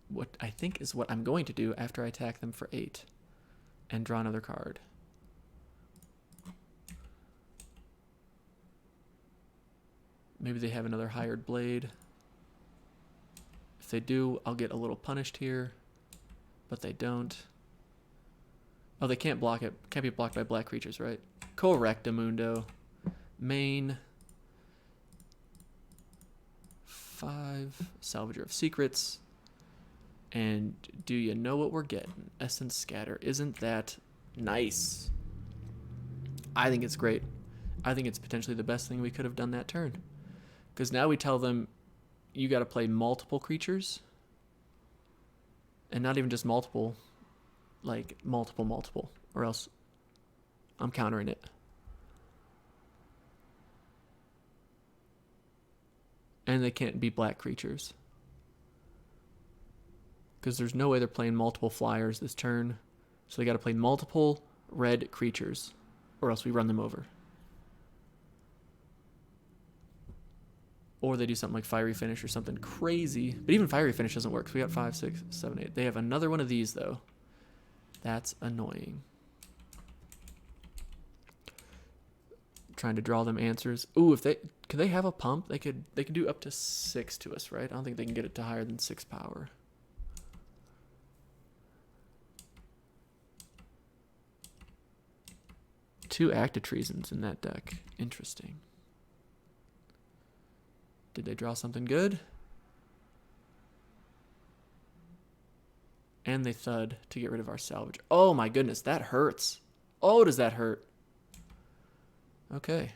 What I think is what I'm going to do after I attack them for 8 and draw another card. Maybe they have another Hired Blade. If they do, I'll get a little punished here, but they don't. Oh, they can't block it. Can't be blocked by black creatures, right? Correctamundo. Main. 5. Salvager of Secrets. And do you know what we're getting? Essence Scatter. Isn't that nice? I think it's great. I think it's potentially the best thing we could have done that turn. Because now we tell them, you got to play multiple creatures. And not even just multiple. Like, multiple. Or else I'm countering it. And they can't be black creatures. Because there's no way they're playing multiple flyers this turn. So they got to play multiple red creatures. Or else we run them over. Or they do something like Fiery Finish or something crazy. But even Fiery Finish doesn't work. So we got 5, 6, 7, 8. They have another one of these, though. That's annoying. Trying to draw them answers. Ooh, if they could they have a pump? They could do up to 6 to us, right? I don't think they can get it to higher than 6 power. Two Active Treasons in that deck. Interesting. Did they draw something good? And they thud to get rid of our Salvager. Oh my goodness, that hurts. Oh, does that hurt? Okay.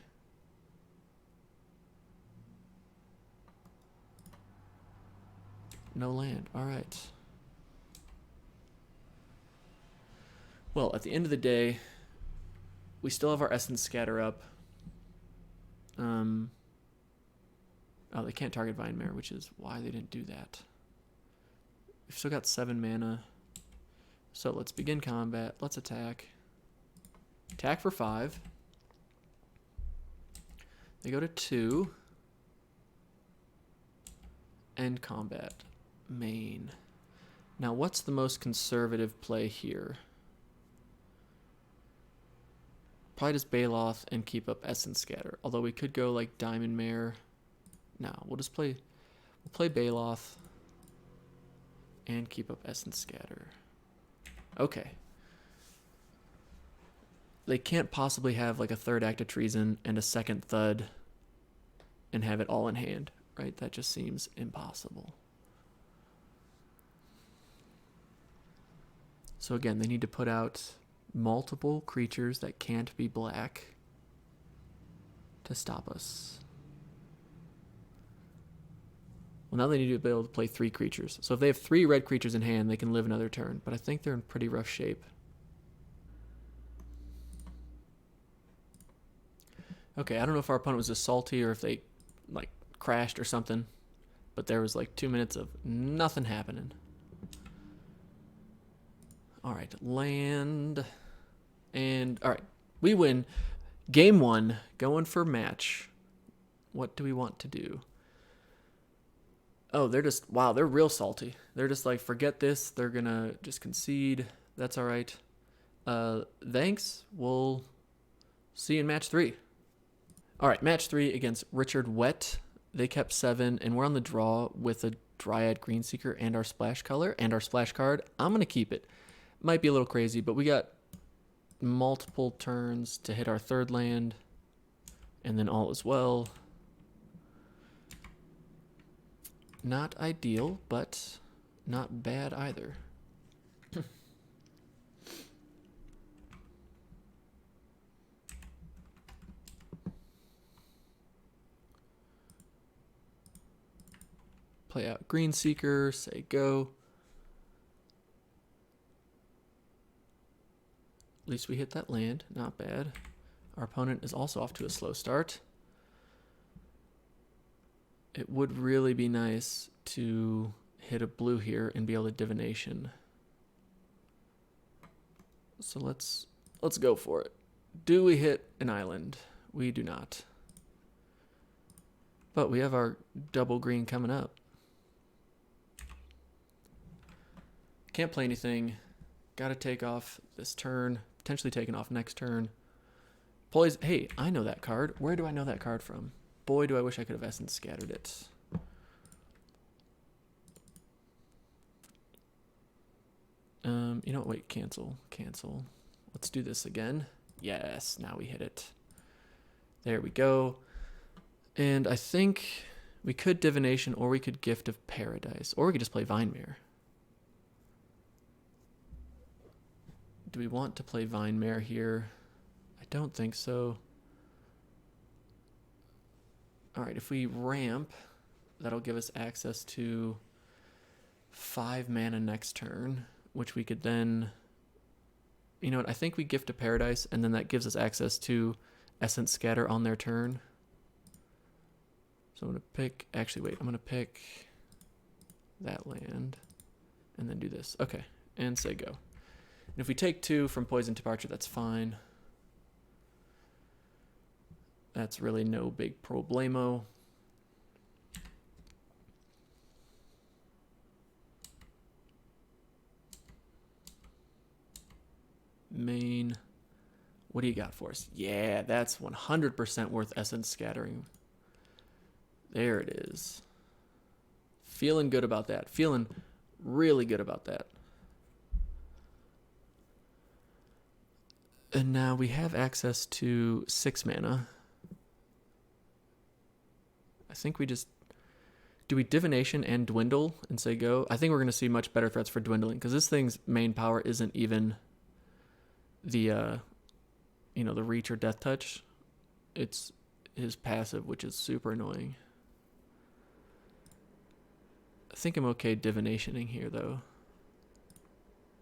No land. All right. Well, at the end of the day, we still have our Essence Scatter up. Oh, they can't target Vine Mare, which is why they didn't do that. We've still got 7 mana. So let's begin combat. Let's attack. Attack for 5. They go to 2. End combat. Main. Now, what's the most conservative play here? Probably just Baloth and keep up Essence Scatter. Although we could go like Diamond Mare. No, we'll play Baloth and keep up Essence Scatter. Okay. They can't possibly have like a third Act of Treason and a second Thud and have it all in hand, right? That just seems impossible. So again, they need to put out multiple creatures that can't be black to stop us. Well, now they need to be able to play 3 creatures. So if they have 3 red creatures in hand, they can live another turn. But I think they're in pretty rough shape. Okay, I don't know if our opponent was just salty or if they like crashed or something. But there was like 2 minutes of nothing happening. All right, land. And all right, we win. Game 1, going for match. What do we want to do? Oh, they're just, wow, they're real salty. They're just like, forget this. They're going to just concede. That's all right. Thanks. We'll see you in match 3. All right, match 3 against Richard Wet. They kept 7, and we're on the draw with a Dryad Greenseeker and our splash color and our splash card. I'm going to keep it. Might be a little crazy, but we got multiple turns to hit our 3rd land, and then all is well. Not ideal, but not bad either. Play out Greenseeker, say go. At least we hit that land, not bad. Our opponent is also off to a slow start. It would really be nice to hit a blue here and be able to divination. So let's go for it. Do we hit an island? We do not. But we have our double green coming up. Can't play anything. Got to take off this turn. Potentially taking off next turn. Poison. Hey, I know that card. Where do I know that card from? Boy, do I wish I could have essence scattered it. You know what? Wait, cancel. Cancel. Let's do this again. Yes, now we hit it. There we go. And I think we could Divination, or we could Gift of Paradise, or we could just play Vinemare. Do we want to play Vinemare here? I don't think so. Alright, if we ramp, that'll give us access to 5 mana next turn, which we could then... You know what, I think we Gift of Paradise, and then that gives us access to Essence Scatter on their turn. So I'm going to pick... Actually, wait, I'm going to pick that land, and then do this. Okay, and say go. And if we take 2 from Poison Departure, that's fine. That's really no big problemo. Main. What do you got for us? Yeah, that's 100% worth Essence Scattering. There it is. Feeling good about that. Feeling really good about that. And now we have access to 6 mana. I think we just... Do we Divination and Dwindle and say go? I think we're going to see much better threats for Dwindling, because this thing's main power isn't even the, you know, the Reach or Death Touch. It's his passive, which is super annoying. I think I'm okay Divinationing here, though.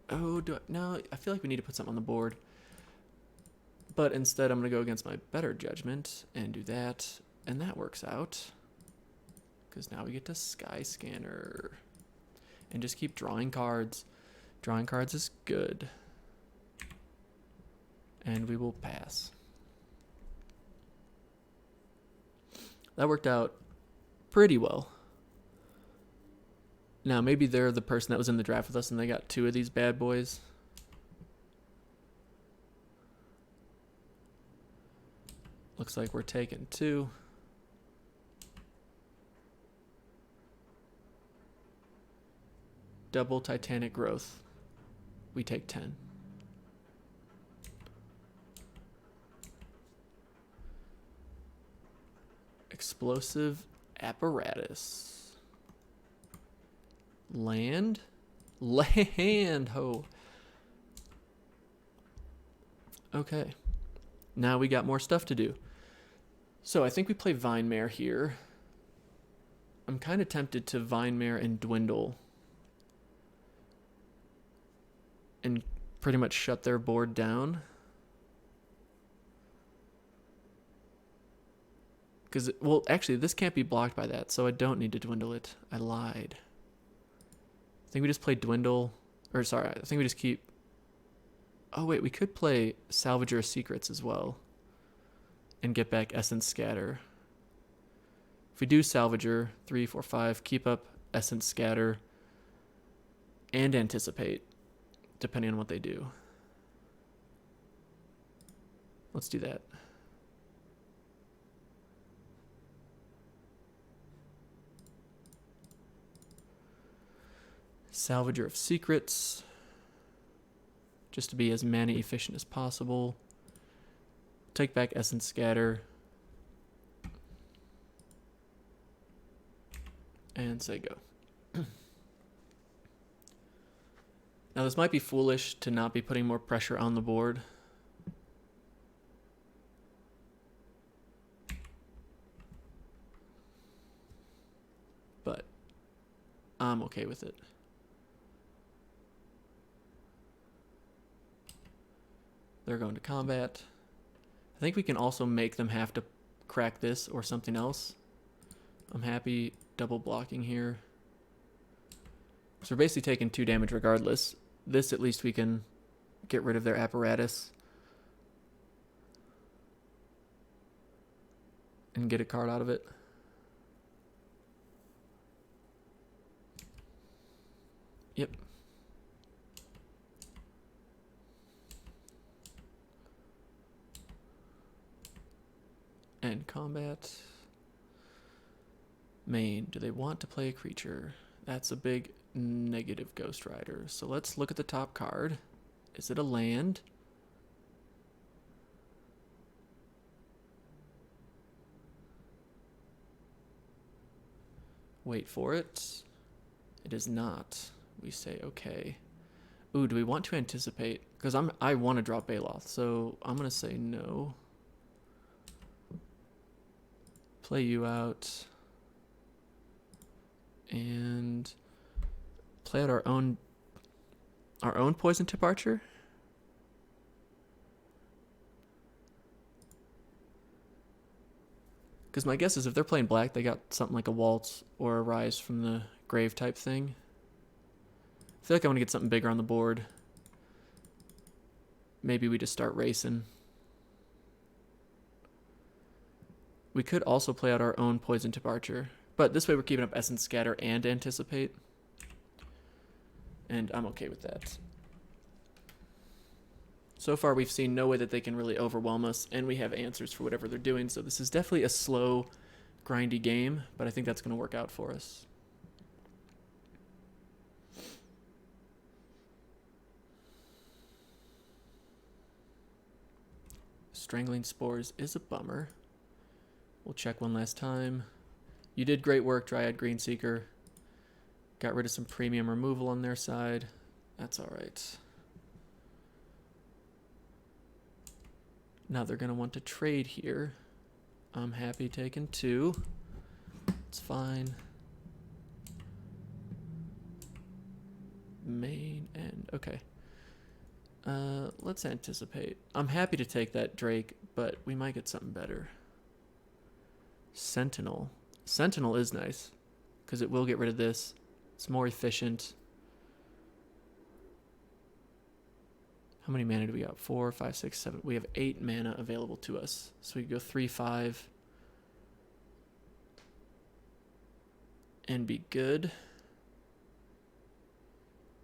Oh, no, I feel like we need to put something on the board. But instead, I'm going to go against my better judgment and do that. And that works out. Because now we get to Sky Scanner. And just keep drawing cards. Drawing cards is good. And we will pass. That worked out pretty well. Now, maybe they're the person that was in the draft with us and they got 2 of these bad boys. Looks like we're taking 2. Double Titanic Growth. We take 10. Explosive Apparatus. Land? Land, ho. Okay. Now we got more stuff to do. So I think we play Vinemare here. I'm kind of tempted to Vinemare and Dwindle. And pretty much shut their board down. Because, well, actually, this can't be blocked by that, so I don't need to Dwindle it. I lied. I think we just play Dwindle. Or, sorry, I think we just keep... Oh, wait, we could play Salvager of Secrets as well. And get back Essence Scatter. If we do Salvager, 3, 4, 5, keep up Essence Scatter. And Anticipate, depending on what they do. Let's do that. Salvager of Secrets. Just to be as mana efficient as possible. Take back Essence Scatter. And say go. Now this might be foolish to not be putting more pressure on the board. But I'm okay with it. They're going to combat. I think we can also make them have to crack this or something else. I'm happy double blocking here. So we're basically taking 2 damage regardless. This at least we can get rid of their apparatus and get a card out of it. Yep. End combat. Main, do they want to play a creature? That's a big negative Ghost Rider. So let's look at the top card. Is it a land? Wait for it. It is not. We say okay. Ooh, do we want to anticipate? Because I want to drop Baloth, so I'm gonna say no. Play you out. And play out our own poison tip archer. Because my guess is if they're playing black, they got something like a waltz or a rise from the grave type thing. I feel like I want to get something bigger on the board. Maybe we just start racing. We could also play out our own poison tip archer. But this way we're keeping up Essence Scatter and Anticipate. And I'm okay with that. So far we've seen no way that they can really overwhelm us, and we have answers for whatever they're doing. So this is definitely a slow, grindy game, but I think that's going to work out for us. Strangling Spores is a bummer. We'll check one last time. You did great work, Dryad Greenseeker. Got rid of some premium removal on their side. That's all right. Now they're going to want to trade here. I'm happy taking 2. It's fine. Main and okay. Let's anticipate. I'm happy to take that Drake, but we might get something better. Sentinel. Sentinel is nice because it will get rid of this. It's more efficient. How many mana do we got? 4, 5, 6, 7. We have 8 mana available to us. So we can go 3, 5 and be good.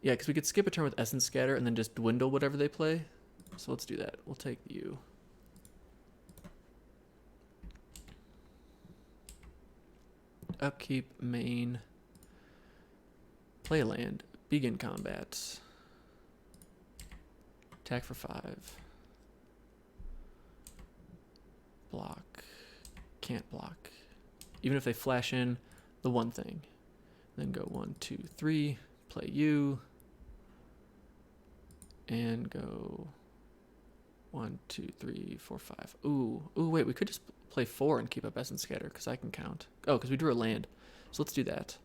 Yeah, because we could skip a turn with Essence Scatter and then just dwindle whatever they play. So let's do that. We'll take you. Upkeep, main. Play a land. Begin combat. Attack for 5. Block. Can't block. Even if they flash in the one thing. Then go 1, 2, 3. Play you. And go 1, 2, 3, 4, 5. Ooh, wait, we could just play 4 and keep up Essence Scatter because I can count. Oh, because we drew a land. So let's do that.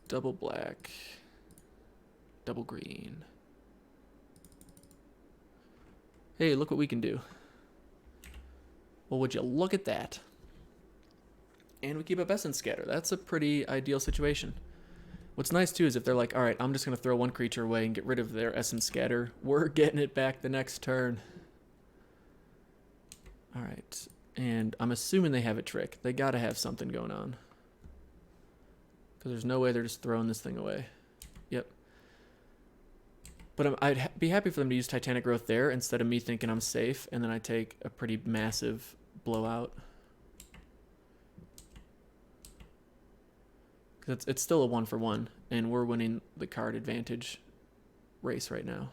Double black. Double green. Hey, look what we can do. Well, would you look at that? And we keep up Essence Scatter. That's a pretty ideal situation. What's nice, too, is if they're like, all right, I'm just going to throw one creature away and get rid of their Essence Scatter, we're getting it back the next turn. All right. And I'm assuming they have a trick. They got to have something going on. Because there's no way they're just throwing this thing away. Yep. But I'd be happy for them to use Titanic Growth there instead of me thinking I'm safe, and then I take a pretty massive blowout. Because it's still a 1-for-1, and we're winning the card advantage race right now.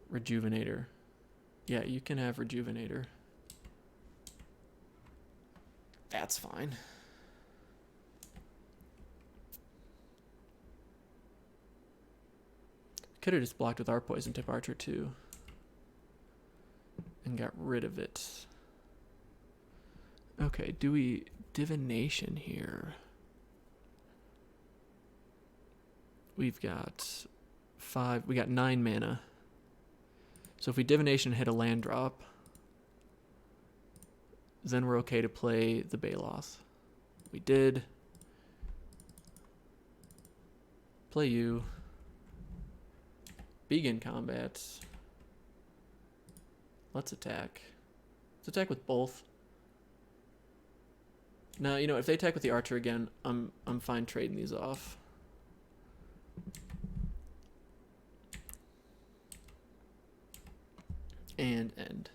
Rejuvenator. Yeah, you can have Rejuvenator. That's fine. Could have just blocked with our Poison Tip Archer too. And got rid of it. Okay, do we Divination here? We've got 5, we got 9 mana. So if we Divination hit a land drop, then we're okay to play the Baloth. We did. Play you. Begin combat. Let's attack. Let's attack with both. No, you know, if they attack with the archer again, I'm fine trading these off. And end.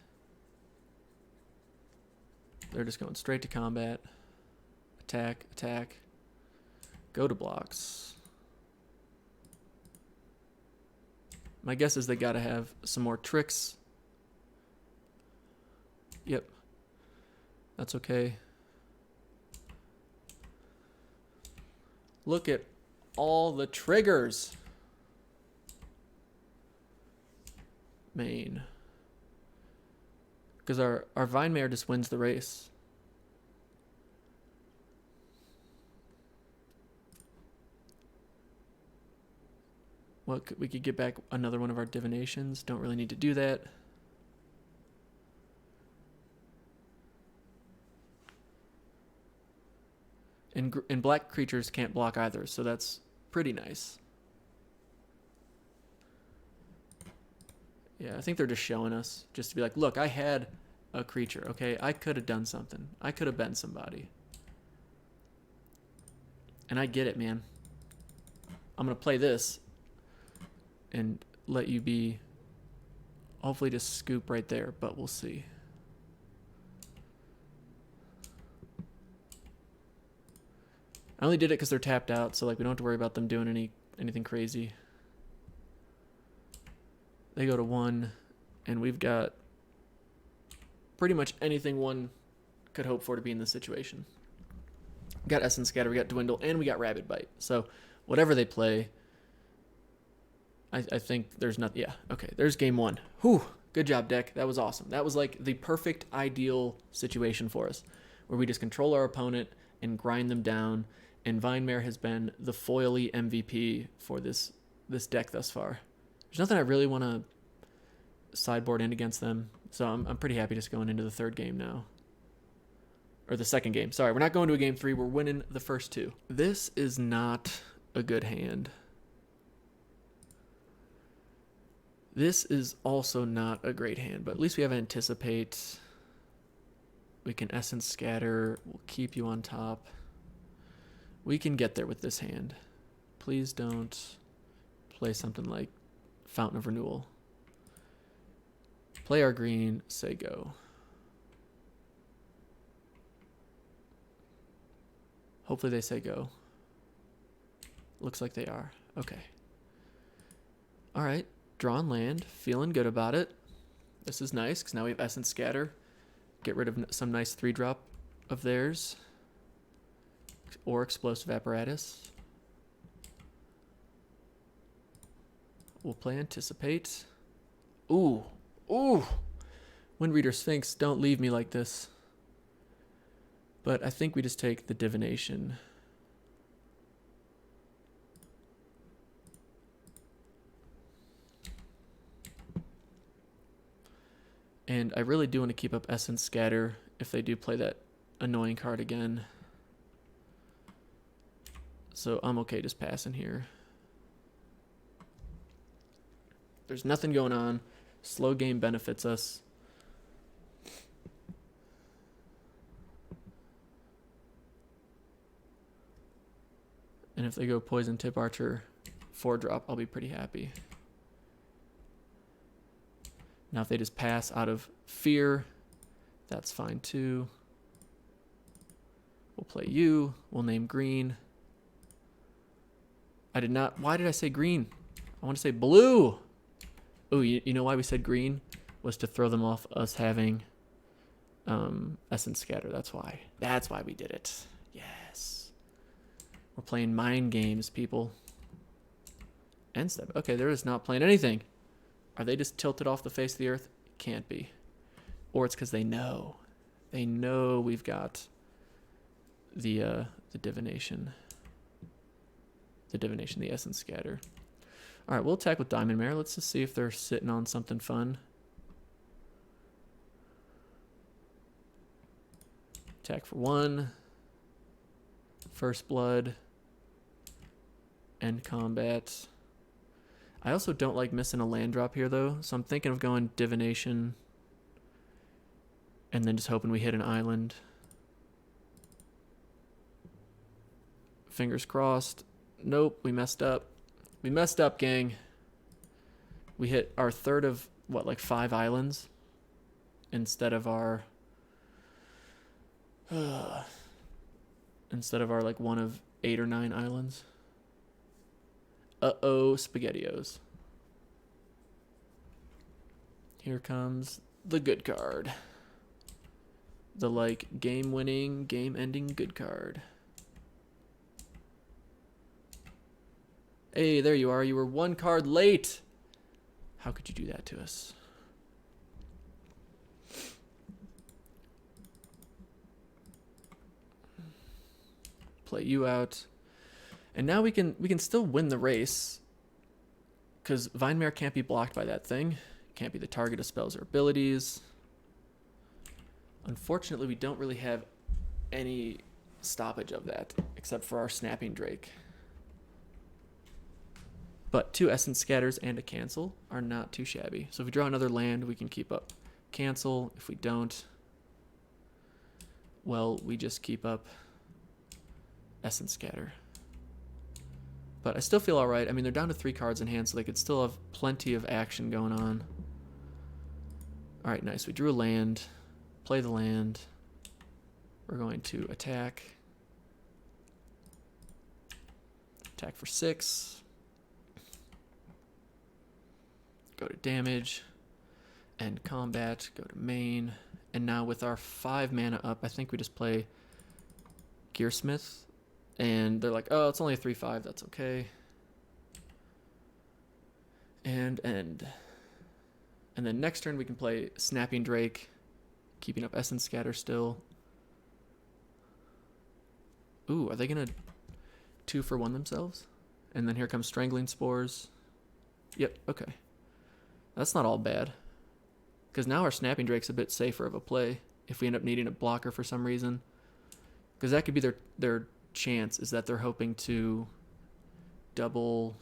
They're just going straight to combat. Attack, attack. Go to blocks. My guess is they gotta have some more tricks. Yep. That's okay. Look at all the triggers. Main. Because our Vine Mare just wins the race. Well, we could get back another one of our divinations. Don't really need to do that. And black creatures can't block either, so that's pretty nice. Yeah, I think they're just showing us, just to be like, look, I had a creature, okay? I could have done something. I could have been somebody. And I get it, man. I'm going to play this and let you be, hopefully just scoop right there, but we'll see. I only did it because they're tapped out, so like we don't have to worry about them doing anything crazy. They go to 1, and we've got pretty much anything one could hope for to be in this situation. We got Essence Scatter, we got Dwindle, and we got Rabid Bite. So whatever they play, I think there's nothing. Yeah, okay, there's game 1. Whew, good job, deck. That was awesome. That was like the perfect, ideal situation for us, where we just control our opponent and grind them down. And Vine Mare has been the foily MVP for this deck thus far. There's nothing I really want to sideboard in against them, so I'm pretty happy just going into the third game now. Or the second game. Sorry, we're not going to a game 3. We're winning the first 2. This is not a good hand. This is also not a great hand, but at least we have Anticipate. We can Essence Scatter. We'll keep you on top. We can get there with this hand. Please don't play something like Fountain of Renewal. Play our green, say go. Hopefully they say go. Looks like they are. Okay. All right. Drawn land. Feeling good about it. This is nice because now we have Essence Scatter. Get rid of some nice 3-drop of theirs. Or Explosive Apparatus. We'll play Anticipate. Ooh. Ooh. Wind Reader Sphinx, don't leave me like this. But I think we just take the Divination. And I really do want to keep up Essence Scatter if they do play that annoying card again. So I'm okay just passing here. There's nothing going on. Slow game benefits us. And if they go Poison Tip Archer 4-drop, I'll be pretty happy. Now if they just pass out of fear, that's fine too. We'll play you. We'll name green. I did not. Why did I say green? I want to say blue. Oh, you know why we said green? Was to throw them off us having Essence Scatter. That's why. That's why we did it. Yes. We're playing mind games, people. End step. Okay, they're just not playing anything. Are they just tilted off the face of the earth? Can't be. Or it's because they know. They know we've got the Divination. The Divination, the Essence Scatter. All right, we'll attack with Diamond Mare. Let's just see if they're sitting on something fun. Attack for 1. First Blood. End combat. I also don't like missing a land drop here, though, so I'm thinking of going divination and then just hoping we hit an island. Fingers crossed. Nope, we messed up. We messed up, gang. We hit our third of, what, like 5 islands? Instead of our... instead of our, like, one of 8 or 9 islands. Uh-oh, SpaghettiOs. Here comes the good card. The, like, game-winning, game-ending good card. Hey, there you are. You were 1 card late. How could you do that to us? Play you out. And now we can still win the race. Because Vinemare can't be blocked by that thing. Can't be the target of spells or abilities. Unfortunately, we don't really have any stoppage of that. Except for our Snapping Drake. But 2 Essence Scatters and a Cancel are not too shabby. So if we draw another land, we can keep up Cancel. If we don't, well, we just keep up Essence Scatter. But I still feel alright. I mean, they're down to 3 cards in hand, so they could still have plenty of action going on. Alright, nice. We drew a land. Play the land. We're going to attack. Attack for 6. Go to damage, end combat, go to main, and now with our 5 mana up, I think we just play Gearsmith, and they're like, oh, it's only a 3/5, that's okay. And end. And then next turn we can play Snapping Drake, keeping up Essence Scatter still. Ooh, are they gonna 2-for-1 themselves? And then here comes Strangling Spores. Yep, okay. That's not all bad. Because now our Snapping Drake's a bit safer of a play if we end up needing a blocker for some reason. Because that could be their chance, is that they're hoping to double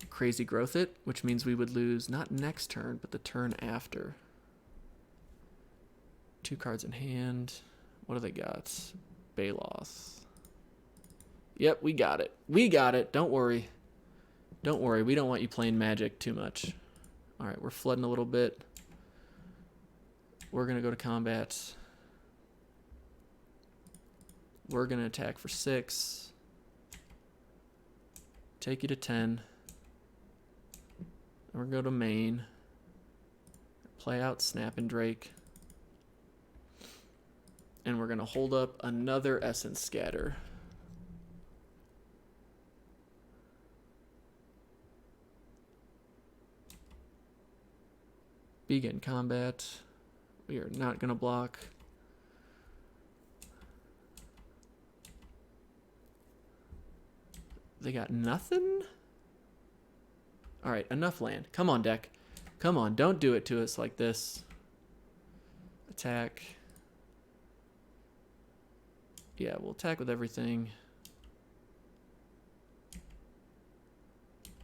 Crazy Growth it, which means we would lose not next turn, but the turn after. 2 cards in hand. What do they got? Baloth. Yep, we got it. We got it. Don't worry. Don't worry, we don't want you playing Magic too much. Alright, we're flooding a little bit. We're going to go to combat. We're going to attack for 6. Take you to 10. And we're going to go to main. Play out Snapping Drake. And we're going to hold up another Essence Scatter. Begin combat. We are not going to block. They got nothing? Alright, enough land. Come on, deck. Come on, don't do it to us like this. Attack. Yeah, we'll attack with everything.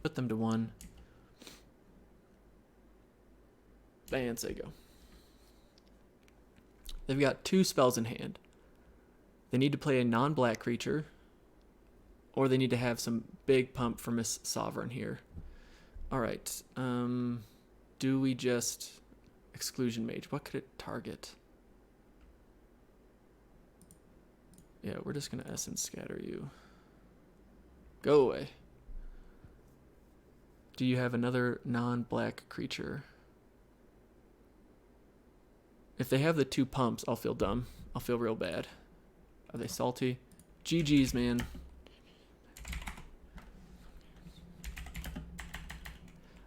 Put them to 1. And there you go. They've got 2 spells in hand. They need to play a non-black creature, or they need to have some big pump for Miss Sovereign here. Alright, do we just... Exclusion Mage, what could it target? Yeah, we're just going to Essence Scatter you. Go away. Do you have another non-black creature? If they have the 2 pumps, I'll feel dumb. I'll feel real bad. Are they salty? GG's, man.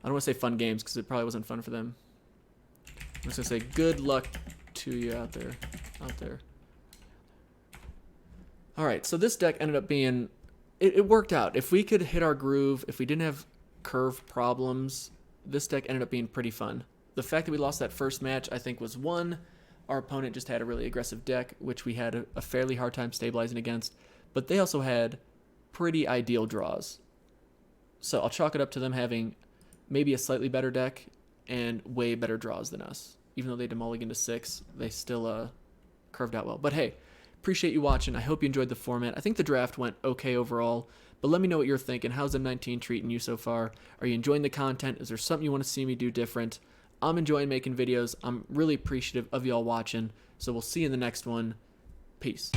I don't want to say fun games because it probably wasn't fun for them. I'm just going to say good luck to you out there. Alright, so this deck ended up being... It worked out. If we could hit our groove, if we didn't have curve problems, this deck ended up being pretty fun. The fact that we lost that first match, I think, was one, our opponent just had a really aggressive deck, which we had a fairly hard time stabilizing against. But they also had pretty ideal draws. So I'll chalk it up to them having maybe a slightly better deck and way better draws than us. Even though they demulliganed to 6, they still curved out well. But hey, appreciate you watching. I hope you enjoyed the format. I think the draft went okay overall, but let me know what you're thinking. How's M19 treating you so far? Are you enjoying the content? Is there something you want to see me do different? I'm enjoying making videos. I'm really appreciative of y'all watching. So we'll see you in the next one. Peace.